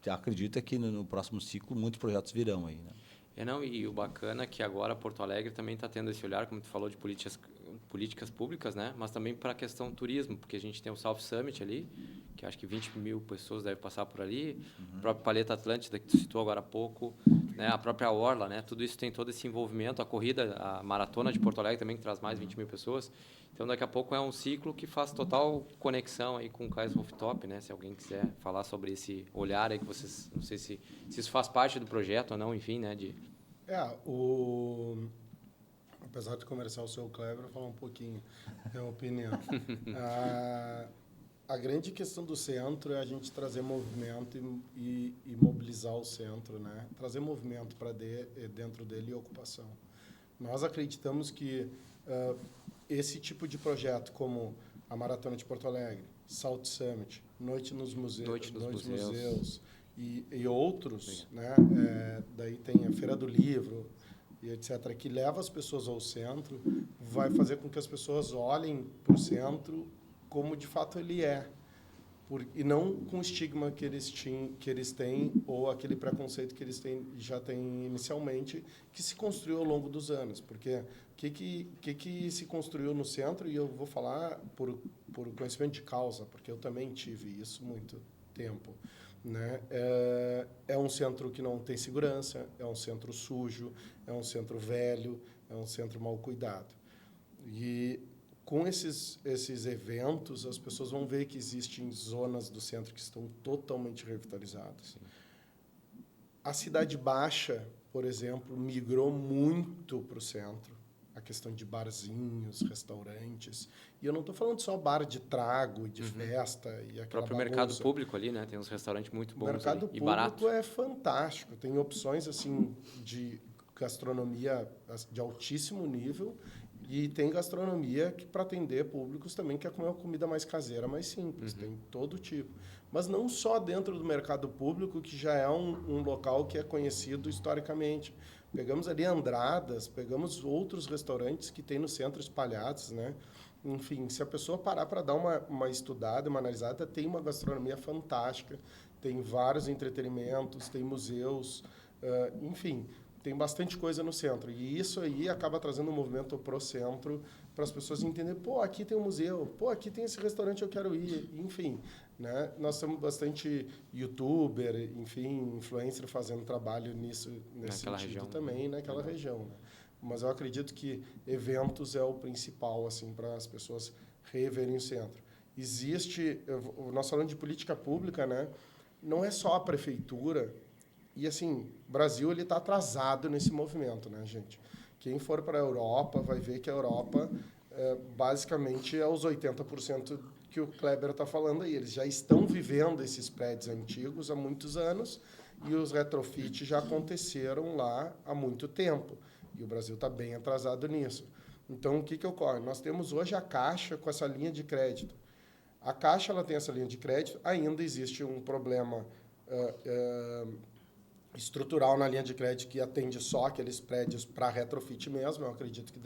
acredita que no próximo ciclo muitos projetos virão aí, né? E o bacana é que agora Porto Alegre também está tendo esse olhar, como tu falou, de políticas públicas, né? Mas também para a questão turismo, porque a gente tem o South Summit ali, que acho que 20 mil pessoas devem passar por ali, o próprio Paleta Atlântida, que tu citou agora há pouco, né? A própria Orla, né? Tudo isso tem todo esse envolvimento, a corrida, a maratona de Porto Alegre também, que traz mais 20 mil pessoas. Então, daqui a pouco é um ciclo que faz total conexão aí com o Cais Rooftop, né? Se alguém quiser falar sobre esse olhar aí que vocês... Não sei se isso faz parte do projeto ou não, enfim, né? Apesar de conversar o seu Kleber, eu vou falar um pouquinho da minha opinião. A grande questão do centro é a gente trazer movimento e mobilizar o centro, né? Trazer movimento para dentro dele e ocupação. Nós acreditamos que esse tipo de projeto, como a Maratona de Porto Alegre, South Summit, Noite nos Museus e outros, né? Daí tem a Feira do Livro e etc., que leva as pessoas ao centro, vai fazer com que as pessoas olhem para o centro como de fato ele é. E não com o estigma que eles têm ou aquele preconceito que eles já têm inicialmente, que se construiu ao longo dos anos. Porque o que se construiu no centro, e eu vou falar por conhecimento de causa, porque eu também tive isso muito tempo, né? É um centro que não tem segurança, é um centro sujo, é um centro velho, é um centro mal cuidado. E com esses eventos, as pessoas vão ver que existem zonas do centro que estão totalmente revitalizadas. Sim. A Cidade Baixa, por exemplo, migrou muito para o centro. A questão de barzinhos, restaurantes. E eu não estou falando só bar de trago, de festa e aquela O próprio bagunça. mercado público ali, né? Tem uns restaurantes muito bons O mercado ali, e barato. público é fantástico. Tem opções assim de gastronomia de altíssimo nível. E tem gastronomia que, para atender públicos, também quer comer uma comida mais caseira, mais simples. Tem todo tipo. Mas não só dentro do mercado público, que já é um local que é conhecido historicamente. Pegamos ali Andradas, pegamos outros restaurantes que tem no centro espalhados, né? Enfim, se a pessoa parar para dar uma estudada, uma analisada, tem uma gastronomia fantástica, tem vários entretenimentos, tem museus, enfim... Tem bastante coisa no centro. E isso aí acaba trazendo um movimento pro centro, para as pessoas entenderem, pô, aqui tem um museu, pô, aqui tem esse restaurante, eu quero ir. Enfim, né? Nós temos bastante youtuber, enfim, influencer fazendo trabalho nesse Naquela sentido região, naquela Legal. região. Né? Mas eu acredito que eventos é o principal, assim, para as pessoas reverem o centro. Nós falando de política pública, né? Não é só a prefeitura. E, assim, o Brasil está atrasado nesse movimento, né, gente? Quem for para a Europa vai ver que a Europa, basicamente, é os 80% que o Kleber está falando aí. Eles já estão vivendo esses prédios antigos há muitos anos e os retrofits já aconteceram lá há muito tempo. E o Brasil está bem atrasado nisso. Então, o que ocorre? Nós temos hoje a Caixa com essa linha de crédito. A Caixa ela tem essa linha de crédito, ainda existe um problema... estrutural na linha de crédito que atende só aqueles prédios para retrofit mesmo. Eu acredito que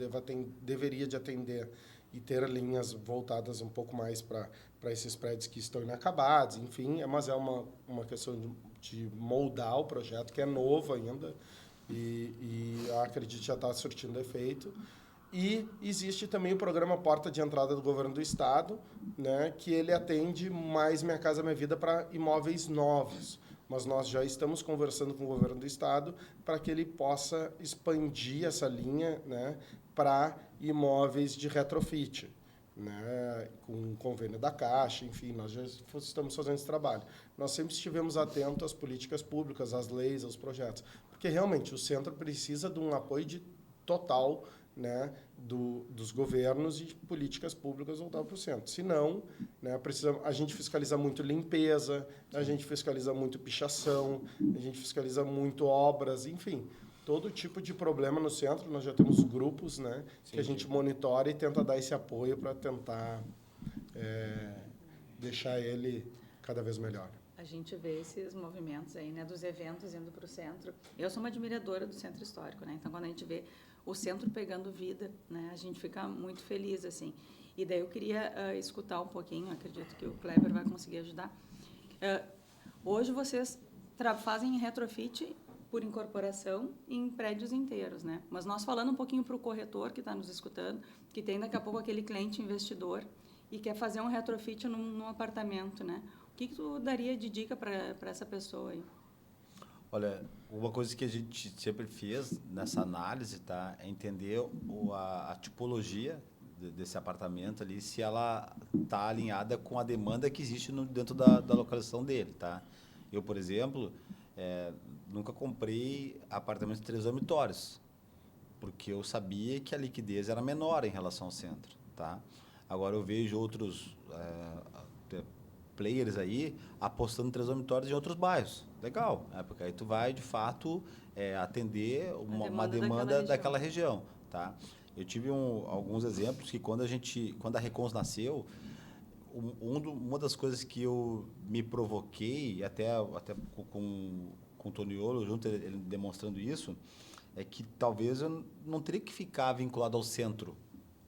deveria de atender e ter linhas voltadas um pouco mais para esses prédios que estão inacabados, enfim. Mas é uma questão de moldar o projeto, que é novo ainda, e eu acredito que já está surtindo efeito. E existe também o programa Porta de Entrada do Governo do Estado, né, que ele atende mais Minha Casa Minha Vida para imóveis novos. Mas nós já estamos conversando com o governo do estado para que ele possa expandir essa linha, né, para imóveis de retrofit, né, com convênio da Caixa, enfim, nós já estamos fazendo esse trabalho. Nós sempre estivemos atentos às políticas públicas, às leis, aos projetos, porque realmente o centro precisa de um apoio total, né, dos governos e de políticas públicas voltadas para o centro. Senão, né, a gente fiscaliza muito limpeza, a gente fiscaliza muito pichação, a gente fiscaliza muito obras, enfim, todo tipo de problema no centro. Nós já temos grupos, né, que a gente monitora e tenta dar esse apoio para tentar deixar ele cada vez melhor. A gente vê esses movimentos aí, né, dos eventos indo para o centro. Eu sou uma admiradora do centro histórico, né? Então, quando a gente vê o centro pegando vida, né, a gente fica muito feliz, assim. E daí eu queria escutar um pouquinho, acredito que o Kleber vai conseguir ajudar. Hoje vocês fazem retrofit por incorporação em prédios inteiros, né? Mas nós falando um pouquinho para o corretor que está nos escutando, que tem daqui a pouco aquele cliente investidor e quer fazer um retrofit num apartamento, né? O que tu daria de dica para essa pessoa aí? Olha, uma coisa que a gente sempre fez nessa análise, tá, é entender a tipologia desse apartamento ali, se ela está alinhada com a demanda que existe dentro da localização dele, tá? Eu, por exemplo, nunca comprei apartamentos de 3 dormitórios, porque eu sabia que a liquidez era menor em relação ao centro, tá? Agora eu vejo outros players aí apostando em 3 dormitórios em outros bairros. Legal, né? Porque aí tu vai, de fato, atender uma demanda daquela região. Tá? Eu tive alguns exemplos que quando a Recons nasceu, uma das coisas que eu me provoquei, até com o Toniolo junto, ele demonstrando isso, é que talvez eu não teria que ficar vinculado ao centro,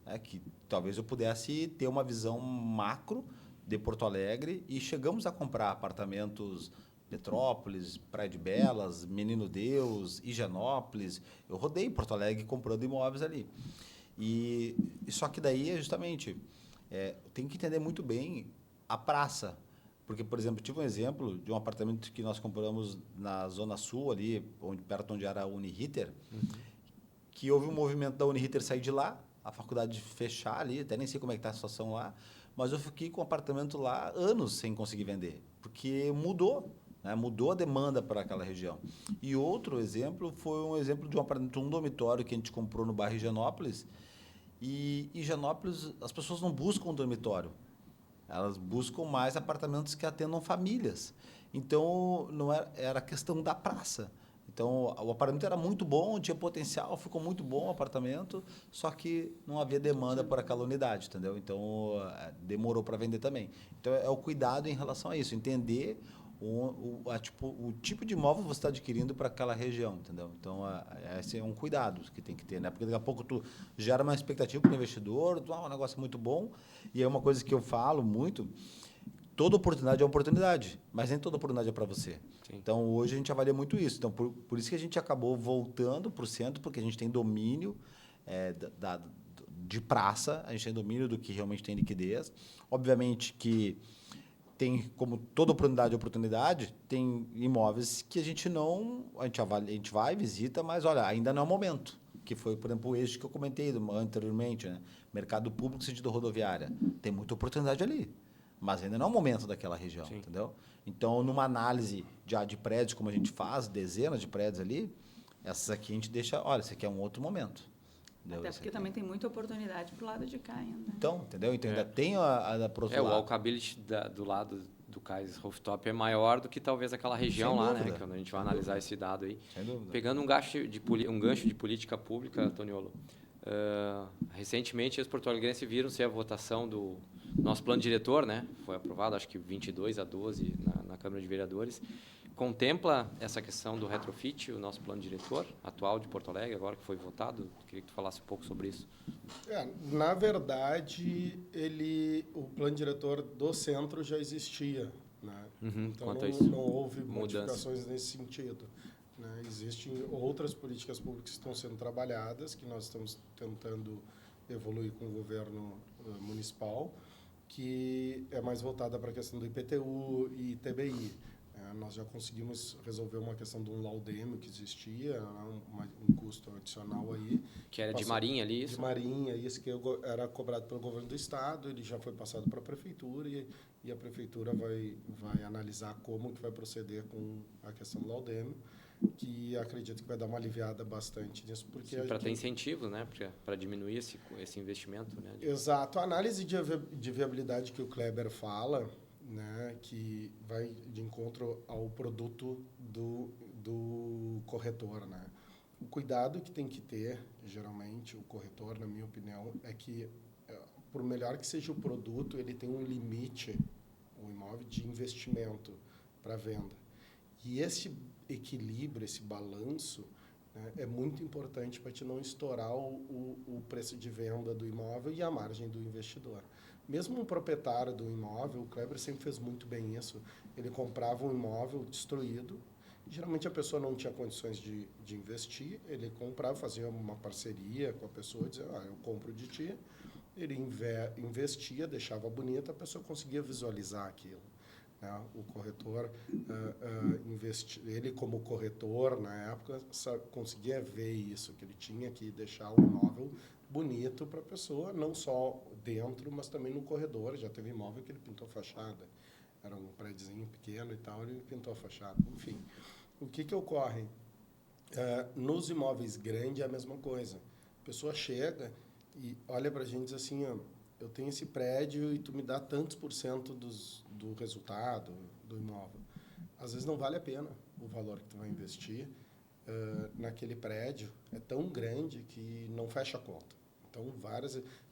né? Que talvez eu pudesse ter uma visão macro de Porto Alegre e chegamos a comprar apartamentos Petrópolis, Praia de Belas, Menino Deus, Higienópolis. Eu rodei Porto Alegre comprando imóveis ali. E só que daí é justamente, tem que entender muito bem a praça. Porque, por exemplo, tive um exemplo de um apartamento que nós compramos na Zona Sul, ali, perto onde era a Uniriter, que houve um movimento da Uniriter sair de lá, a faculdade fechar ali, até nem sei como é que está a situação lá, mas eu fiquei com o apartamento lá anos sem conseguir vender, porque mudou, né? Mudou a demanda para aquela região. E outro exemplo foi um exemplo de um apartamento, um dormitório que a gente comprou no bairro Higienópolis, e em Higienópolis as pessoas não buscam um dormitório, elas buscam mais apartamentos que atendam famílias. Então, não era questão da praça. Então, o apartamento era muito bom, tinha potencial, ficou muito bom o apartamento, só que não havia demanda por aquela unidade, entendeu? Então, demorou para vender também. Então, é o cuidado em relação a isso, entender o tipo de imóvel que você está adquirindo para aquela região, entendeu? Então, esse é um cuidado que tem que ter, né? Porque daqui a pouco tu gera uma expectativa para o investidor, um negócio muito bom, e é uma coisa que eu falo muito, toda oportunidade é uma oportunidade, mas nem toda oportunidade é para você. Sim. Então, hoje a gente avalia muito isso. Então, por isso que a gente acabou voltando para o centro, porque a gente tem domínio de praça, a gente tem domínio do que realmente tem liquidez. Obviamente que tem, como toda oportunidade, tem imóveis que a gente não... A gente vai, visita, mas, olha, ainda não é o momento. Que foi, por exemplo, o eixo que eu comentei anteriormente, né? Mercado público, sentido rodoviária. Tem muita oportunidade ali, mas ainda não é o momento daquela região, Sim. entendeu? Então, numa análise de prédios, como a gente faz, dezenas de prédios ali, essas aqui a gente deixa, olha, esse aqui é um outro momento. Entendeu? Até porque também tem muita oportunidade para o lado de cá ainda. Então, entendeu? Então, ainda tem a pro outro lado. O walkability do lado do Cais Rooftop é maior do que talvez aquela região lá, né? Quando a gente vai analisar esse dado aí. Sem dúvida. Pegando um gancho de política pública, Toniolo, recentemente os porto-alegrenses viram se a votação do nosso plano diretor, né? Foi aprovado, acho que 22-12 na Câmara de Vereadores. Contempla essa questão do retrofit, o nosso plano diretor atual de Porto Alegre, agora que foi votado? Queria que tu falasse um pouco sobre isso. Na verdade, o plano diretor do centro já existia, né? Então, não houve modificações nesse sentido, né? Existem outras políticas públicas que estão sendo trabalhadas, que nós estamos tentando evoluir com o governo municipal, que é mais voltada para a questão do IPTU e TBI. Nós já conseguimos resolver uma questão de um laudêmio que existia, um custo adicional aí. Que era de Marinha ali, isso? De Marinha, isso que era cobrado pelo governo do estado, ele já foi passado para a prefeitura e a prefeitura vai analisar como que vai proceder com a questão do laudêmio, que acredito que vai dar uma aliviada bastante nisso. Para ter incentivo, né? Para diminuir esse investimento. Né? Exato. A análise de viabilidade que o Kleber fala, né, que vai de encontro ao produto do corretor, né? O cuidado que tem que ter, geralmente, o corretor, na minha opinião, é que, por melhor que seja o produto, ele tem um limite, um imóvel, de investimento para venda. E esse equilíbrio, esse balanço, né, é muito importante para te não estourar o preço de venda do imóvel e a margem do investidor. Mesmo um proprietário do imóvel, o Kleber sempre fez muito bem isso, ele comprava um imóvel destruído, geralmente a pessoa não tinha condições de investir, ele comprava, fazia uma parceria com a pessoa, dizia, eu compro de ti, ele investia, deixava bonito, a pessoa conseguia visualizar aquilo. Né? O corretor, ele como corretor, na época, conseguia ver isso, que ele tinha que deixar o imóvel bonito para a pessoa, não só dentro, mas também no corredor. Já teve imóvel que ele pintou fachada. Era um prédiozinho pequeno e tal, ele pintou a fachada. Enfim, o que ocorre? Nos imóveis grandes é a mesma coisa. A pessoa chega e olha para a gente e diz assim, eu tenho esse prédio e tu me dá tantos % do resultado do imóvel. Às vezes não vale a pena o valor que tu vai investir naquele prédio. É tão grande que não fecha a conta.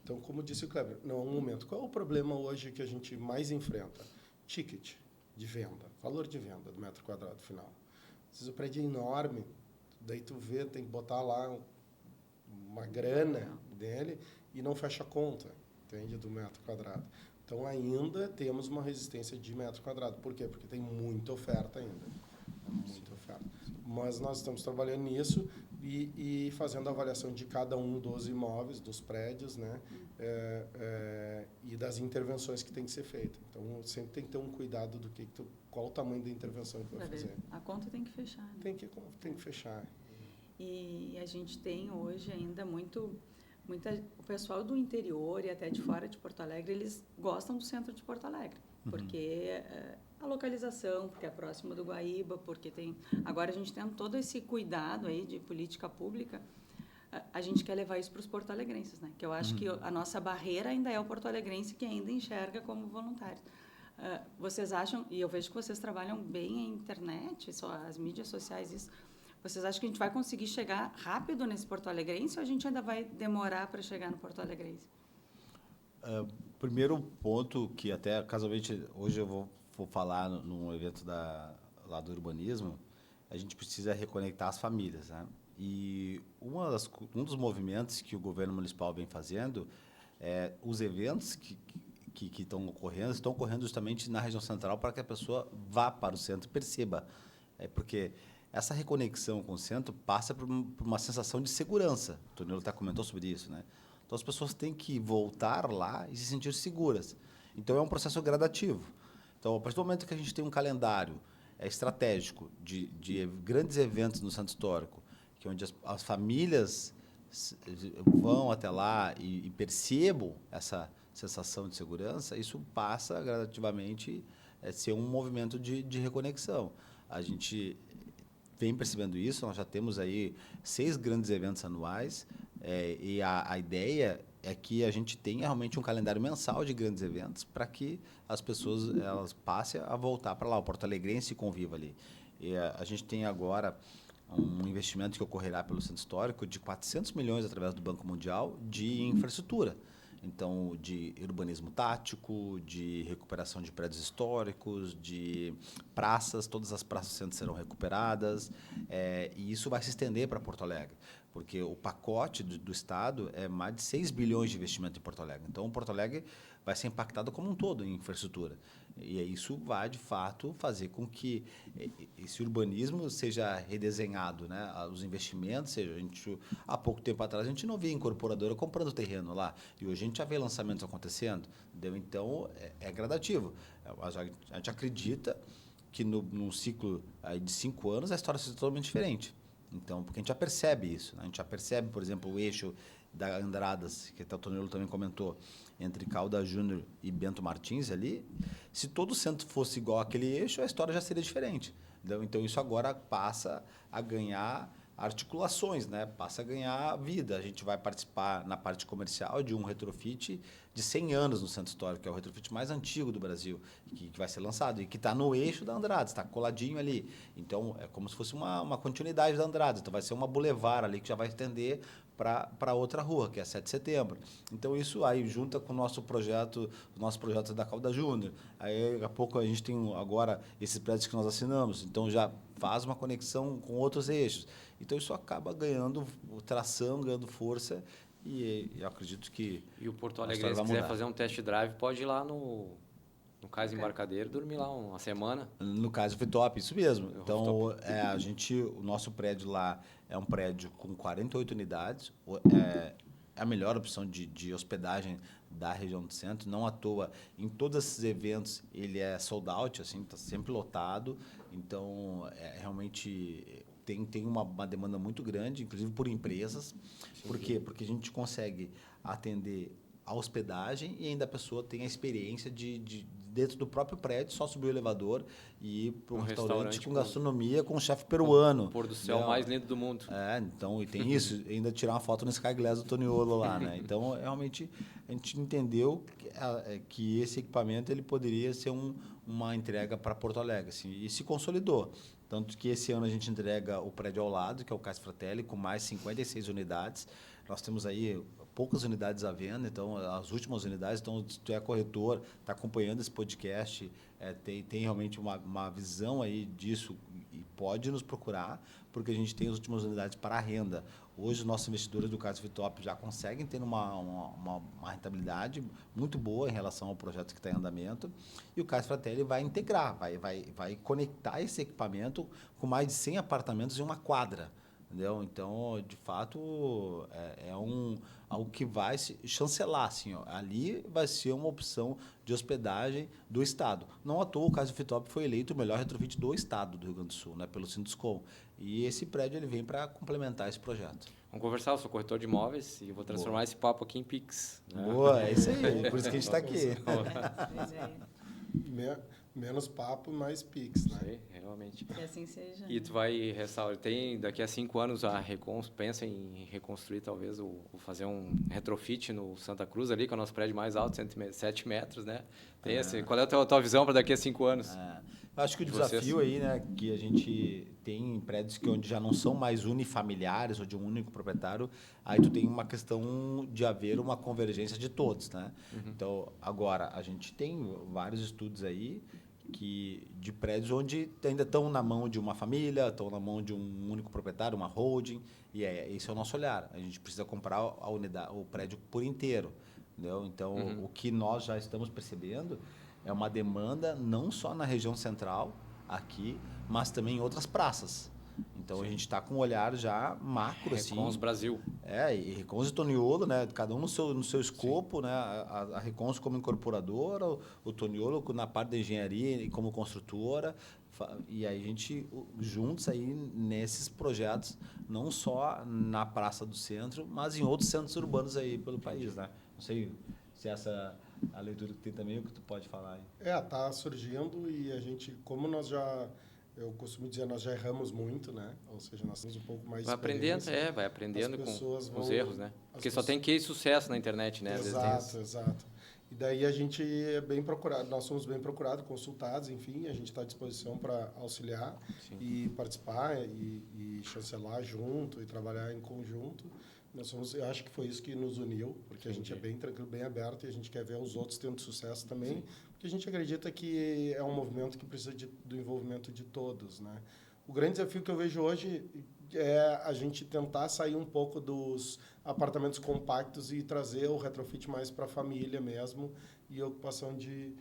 Então, como disse o Kleber, não é um momento. Qual é o problema hoje que a gente mais enfrenta? Ticket de venda, valor de venda do metro quadrado final. Às vezes o prédio é enorme, daí tu vê, tem que botar lá uma grana dele e não fecha a conta, entende, do metro quadrado. Então, ainda temos uma resistência de metro quadrado. Por quê? Porque tem muita oferta ainda. Muita oferta. Mas nós estamos trabalhando nisso e fazendo a avaliação de cada um dos imóveis, dos prédios, né? E das intervenções que tem que ser feita. Então, sempre tem que ter um cuidado do qual o tamanho da intervenção que vai fazer. A conta tem que fechar, né? Tem que fechar. E a gente tem hoje ainda o pessoal do interior e até de fora de Porto Alegre, eles gostam do centro de Porto Alegre, porque a localização, porque é próximo do Guaíba, porque tem... Agora, a gente tendo todo esse cuidado aí de política pública, a gente quer levar isso para os porto-alegrenses, né? Que eu acho que a nossa barreira ainda é o porto-alegrense que ainda enxerga como voluntário. Vocês acham, e eu vejo que vocês trabalham bem a internet, as mídias sociais, isso... Vocês acham que a gente vai conseguir chegar rápido nesse porto-alegrense ou a gente ainda vai demorar para chegar no porto-alegrense? Primeiro ponto que até casualmente hoje eu vou falar num evento lá do urbanismo, a gente precisa reconectar as famílias, né? E um dos movimentos que o governo municipal vem fazendo os eventos que estão ocorrendo justamente na região central para que a pessoa vá para o centro e perceba. Porque essa reconexão com o centro passa por uma sensação de segurança. O Tonelo até comentou sobre isso, né? Então, as pessoas têm que voltar lá e se sentir seguras. Então, é um processo gradativo. Então, a partir do momento que a gente tem um calendário estratégico de grandes eventos no centro histórico, que é onde as famílias vão até lá e percebam essa sensação de segurança, isso passa gradativamente a ser um movimento de reconexão. A gente vem percebendo isso, nós já temos aí 6 grandes eventos anuais, e a ideia é que a gente tenha realmente um calendário mensal de grandes eventos para que as pessoas elas passem a voltar para lá, o porto-alegrense conviva ali. E a gente tem agora um investimento que ocorrerá pelo Centro Histórico de 400 milhões através do Banco Mundial de infraestrutura. Então, de urbanismo tático, de recuperação de prédios históricos, de praças, todas as praças do centro serão recuperadas, e isso vai se estender para Porto Alegre, porque o pacote do Estado é mais de 6 bilhões de investimento em Porto Alegre. Então, Porto Alegre vai ser impactado como um todo em infraestrutura. E isso vai, de fato, fazer com que esse urbanismo seja redesenhado, né? Os investimentos, há pouco tempo atrás, a gente não via incorporadora comprando terreno lá, e hoje a gente já vê lançamentos acontecendo. Entendeu? Então, é gradativo. A gente acredita que num ciclo aí de 5 anos a história seja totalmente diferente. Então, porque a gente já percebe isso, né? A gente já percebe, por exemplo, o eixo da Andradas, que até o Tonelo também comentou, entre Caldas Júnior e Bento Martins ali, se todo o centro fosse igual àquele eixo, a história já seria diferente. Entendeu? Então, isso agora passa a ganhar articulações, né? Passa a ganhar vida. A gente vai participar na parte comercial de um retrofit de 100 anos no Centro Histórico, que é o retrofit mais antigo do Brasil, que vai ser lançado e que está no eixo da Andradas, está coladinho ali. Então, é como se fosse uma continuidade da Andradas. Então, vai ser uma boulevard ali que já vai estender para outra rua, que é 7 de setembro. Então, isso aí junta com o nosso projeto da Caldas Júnior. Aí, daqui a pouco, a gente tem agora esses prédios que nós assinamos. Então, já faz uma conexão com outros eixos. Então, isso acaba ganhando tração, ganhando força, e eu acredito que... E o Porto Alegre, se quiser fazer um test drive, pode ir lá no Cais Embarcadero, dormir lá uma semana. No caso, foi top, isso mesmo. Então, o nosso prédio lá é um prédio com 48 unidades, é a melhor opção de hospedagem da região do centro. Não à toa, em todos esses eventos, ele é sold out, assim, está sempre lotado. Então, realmente tem uma demanda muito grande, inclusive por empresas. Por quê? Porque a gente consegue atender a hospedagem e ainda a pessoa tem a experiência de dentro do próprio prédio, só subir o elevador e ir para um restaurante com gastronomia com um chefe peruano. O pôr do céu mais lindo do mundo. Então, e tem isso, ainda tirar uma foto no Sky Glass do Toniolo lá, né? Então, realmente, a gente entendeu que esse equipamento ele poderia ser uma entrega para Porto Alegre, assim, e se consolidou. Tanto que esse ano a gente entrega o prédio ao lado, que é o Cais Fratelli, com mais 56 unidades. Nós temos aí poucas unidades à venda, então as últimas unidades, então se tu é corretor, está acompanhando esse podcast, tem realmente uma visão aí disso e pode nos procurar, porque a gente tem as últimas unidades para a renda. Hoje, os nossos investidores do Cais Fitop já conseguem ter uma rentabilidade muito boa em relação ao projeto que está em andamento, e o Cais Fratelli vai integrar, vai conectar esse equipamento com mais de 100 apartamentos em uma quadra. Entendeu? Então, de fato, algo que vai se chancelar. Assim, ó. Ali vai ser uma opção de hospedagem do Estado. Não à toa, o Cais Fitop foi eleito o melhor retrofit do Estado do Rio Grande do Sul, né, pelo Sinduscom. E esse prédio ele vem para complementar esse projeto. Vamos conversar, eu sou corretor de imóveis e vou transformar esse papo aqui em Pix. Né? Boa, é isso aí, por isso que a gente está aqui. Pois é, Menos papo, mais Pix, né? Sei, realmente. que assim seja. E tu vai restaurar, tem daqui a 5 anos pensa em reconstruir talvez, ou fazer um retrofit no Santa Cruz ali, que é o nosso prédio mais alto, 107 metros, né? Qual é a tua visão para daqui a 5 anos? Eu acho que o desafio aí, né, que a gente tem em prédios onde já não são mais unifamiliares ou de um único proprietário, aí tu tem uma questão de haver uma convergência de todos, né? Então, agora, a gente tem vários estudos aí de prédios onde ainda estão na mão de uma família, estão na mão de um único proprietário, uma holding, e esse é o nosso olhar. A gente precisa comprar a unidade, o prédio por inteiro, entendeu? Então, o que nós já estamos percebendo é uma demanda não só na região central, aqui, mas também em outras praças. Então, a gente está com um olhar já macro, assim. Recons Brasil. E Recons e Toniolo, né? Cada um no seu escopo, né? A Recons como incorporadora, o Toniolo na parte da engenharia e como construtora. E aí a gente juntos aí nesses projetos, não só na Praça do Centro, mas em outros centros urbanos aí pelo país, né? Não sei se essa a leitura que tem também, o que tu pode falar aí. Tá surgindo e a gente, como eu costumo dizer, nós já erramos muito, né? Ou seja, nós temos um pouco mais de experiência. Vai aprendendo com os erros, né? Porque só pessoas... tem case sucesso na internet, né? Exato. E daí a gente é bem procurado, nós somos bem procurados, consultados, enfim, a gente está à disposição para auxiliar e participar e chancelar junto e trabalhar em conjunto. Eu acho que foi isso que nos uniu, porque a gente é bem tranquilo, bem aberto e a gente quer ver os outros tendo sucesso também, porque a gente acredita que é um movimento que precisa do envolvimento de todos, né? O grande desafio que eu vejo hoje é a gente tentar sair um pouco dos apartamentos compactos e trazer o retrofit mais para a família mesmo e ocupação de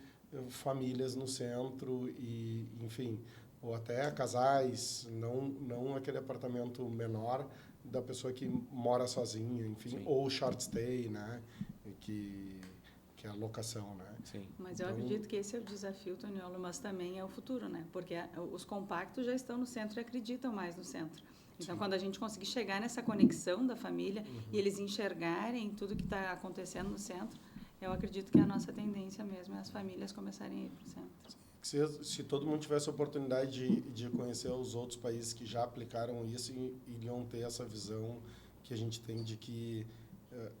famílias no centro e, enfim, ou até casais, não aquele apartamento menor da pessoa que mora sozinha, enfim, ou short stay, né, que é a locação, né? Sim. Mas eu acredito que esse é o desafio, Toniolo, mas também é o futuro, né? Porque os compactos já estão no centro e acreditam mais no centro. Então, quando a gente conseguir chegar nessa conexão da família e eles enxergarem tudo que está acontecendo no centro, eu acredito que a nossa tendência mesmo é as famílias começarem a ir para o centro. Se todo mundo tivesse a oportunidade de conhecer os outros países que já aplicaram isso, iriam ter essa visão que a gente tem de que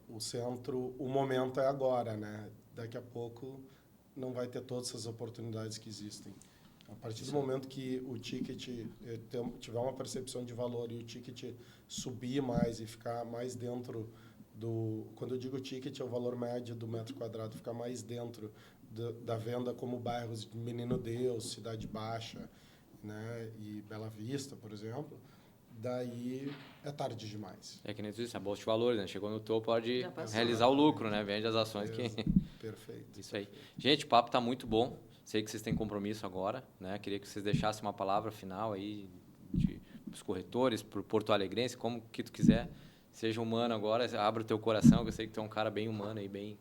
o centro, o momento é agora, né? Daqui a pouco não vai ter todas essas oportunidades que existem. A partir do momento que o ticket tiver uma percepção de valor e o ticket subir mais e ficar mais dentro do... Quando eu digo ticket, é o valor médio do metro quadrado, ficar mais dentro da venda como bairros de Menino Deus, Cidade Baixa, né, e Bela Vista, por exemplo, daí é tarde demais. É que nem tu disse, a bolsa de valores, né? Chegou no topo, pode passou. realizar o lucro, né? Vende as ações Perfeito. Isso aí. Gente, o papo está muito bom. Sei que vocês têm compromisso agora, né? Queria que vocês deixassem uma palavra final aí para os corretores, para o Porto Alegrense, como que tu quiser. Seja humano agora, abra o teu coração, que eu sei que tu é um cara bem humano e bem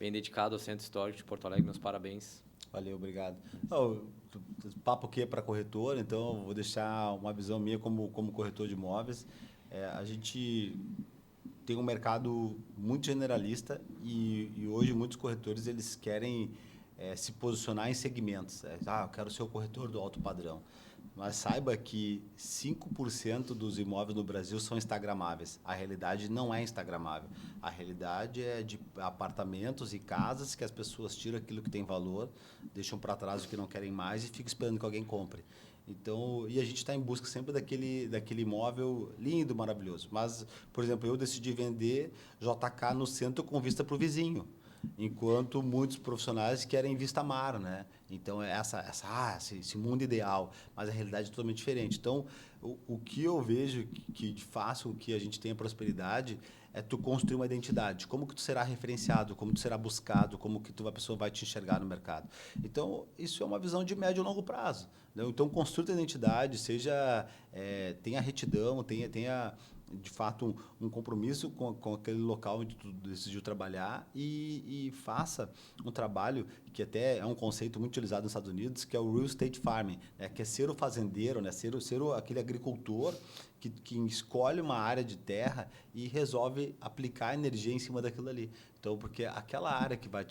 dedicado ao Centro Histórico de Porto Alegre. Meus parabéns. Valeu, obrigado. O papo aqui é para corretor, então vou deixar uma visão minha como corretor de imóveis. A gente tem um mercado muito generalista e hoje muitos corretores eles querem se posicionar em segmentos. Eu quero ser o corretor do alto padrão. Mas saiba que 5% dos imóveis no Brasil são instagramáveis. A realidade não é instagramável. A realidade é de apartamentos e casas que as pessoas tiram aquilo que tem valor, deixam para trás o que não querem mais e ficam esperando que alguém compre. Então, e a gente está em busca sempre daquele imóvel lindo, maravilhoso. Mas, por exemplo, eu decidi vender JK no centro com vista para o vizinho, enquanto muitos profissionais querem vista mar, né? Então, esse mundo ideal, mas a realidade é totalmente diferente. Então, o que eu vejo que faz com que a gente tenha prosperidade é tu construir uma identidade. Como que tu será referenciado, como tu será buscado, como que a pessoa vai te enxergar no mercado. Então, isso é uma visão de médio e longo prazo. Né? Então, construa a identidade, tenha retidão, tenha de fato um compromisso com aquele local onde tu decidiu trabalhar e faça um trabalho que até é um conceito muito utilizado nos Estados Unidos, que é o real estate farming, né? Que é ser o fazendeiro, né? ser aquele agricultor que escolhe uma área de terra e resolve aplicar energia em cima daquilo ali. Então, porque aquela área que vai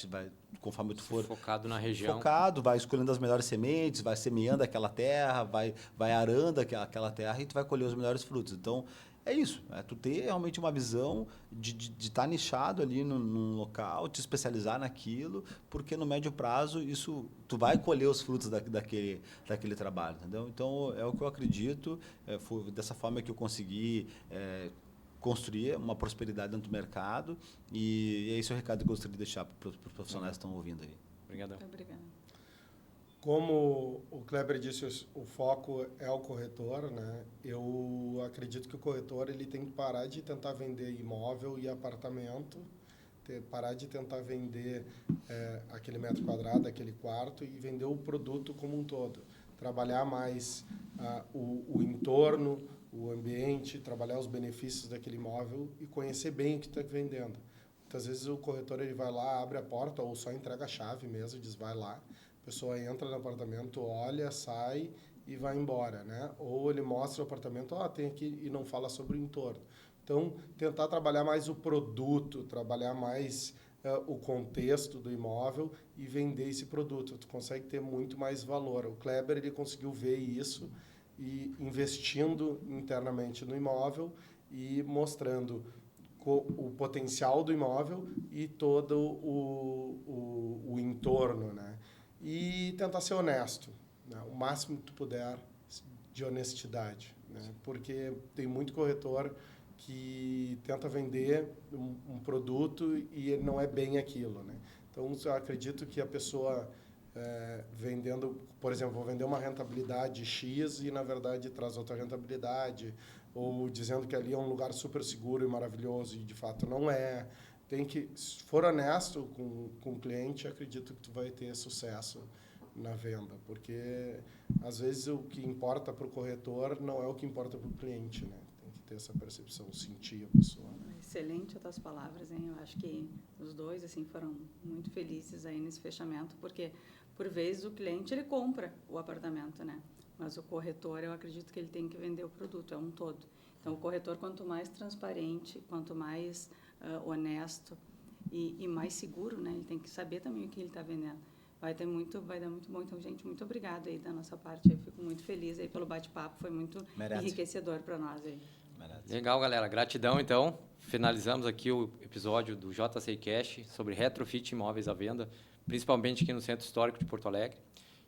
conforme tu for focado na região. Focado, vai escolhendo as melhores sementes, vai semeando aquela terra, vai arando aquela terra e tu vai colher os melhores frutos. Então, é isso. Tu ter realmente uma visão de estar nichado ali num local, te especializar naquilo, porque no médio prazo tu vai colher os frutos daquele trabalho, entendeu? Então, é o que eu acredito. Foi dessa forma que eu consegui construir uma prosperidade dentro do mercado e é esse o recado que eu gostaria de deixar para os profissionais que estão ouvindo aí. Obrigadão. Muito obrigada. Como o Kleber disse, o foco é o corretor, né? Eu acredito que o corretor ele tem que parar de tentar vender imóvel e apartamento, parar de tentar vender aquele metro quadrado, aquele quarto e vender o produto como um todo. Trabalhar mais o entorno, o ambiente, trabalhar os benefícios daquele imóvel e conhecer bem o que está vendendo. Muitas vezes o corretor ele vai lá, abre a porta ou só entrega a chave mesmo, diz vai lá. A pessoa entra no apartamento, olha, sai e vai embora, né? Ou ele mostra o apartamento, tem aqui e não fala sobre o entorno. Então, tentar trabalhar mais o produto, trabalhar mais o contexto do imóvel e vender esse produto. Tu consegue ter muito mais valor. O Kleber ele conseguiu ver isso e investindo internamente no imóvel e mostrando o potencial do imóvel e todo o entorno, né? E tentar ser honesto, né? O máximo que tu puder de honestidade, né? Porque tem muito corretor que tenta vender um produto e não é bem aquilo, né? Então, eu acredito que a pessoa vendendo, por exemplo, vou vender uma rentabilidade X e, na verdade, traz outra rentabilidade, ou dizendo que ali é um lugar super seguro e maravilhoso e, de fato, não é. Se for honesto com o cliente, acredito que tu vai ter sucesso na venda, porque, às vezes, o que importa para o corretor não é o que importa para o cliente, né? Tem que ter essa percepção, sentir a pessoa. Excelente as tuas palavras, hein? Eu acho que os dois assim foram muito felizes aí nesse fechamento, porque por vezes o cliente ele compra o apartamento, né? Mas o corretor, eu acredito que ele tem que vender o produto, é um todo. Então, o corretor, quanto mais transparente, quanto mais honesto e mais seguro, né? Ele tem que saber também o que ele está vendendo. Vai dar muito bom. Então, gente, muito obrigada aí da nossa parte. Eu fico muito feliz aí pelo bate-papo, foi muito enriquecedor para nós aí. Legal, galera. Gratidão, então. Finalizamos aqui o episódio do JCI Cash sobre retrofit imóveis à venda, principalmente aqui no Centro Histórico de Porto Alegre.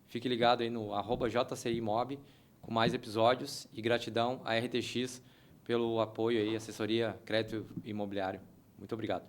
Fique ligado aí no @JCIMob com mais episódios e gratidão à RTX pelo apoio aí, assessoria crédito imobiliário. Muito obrigado.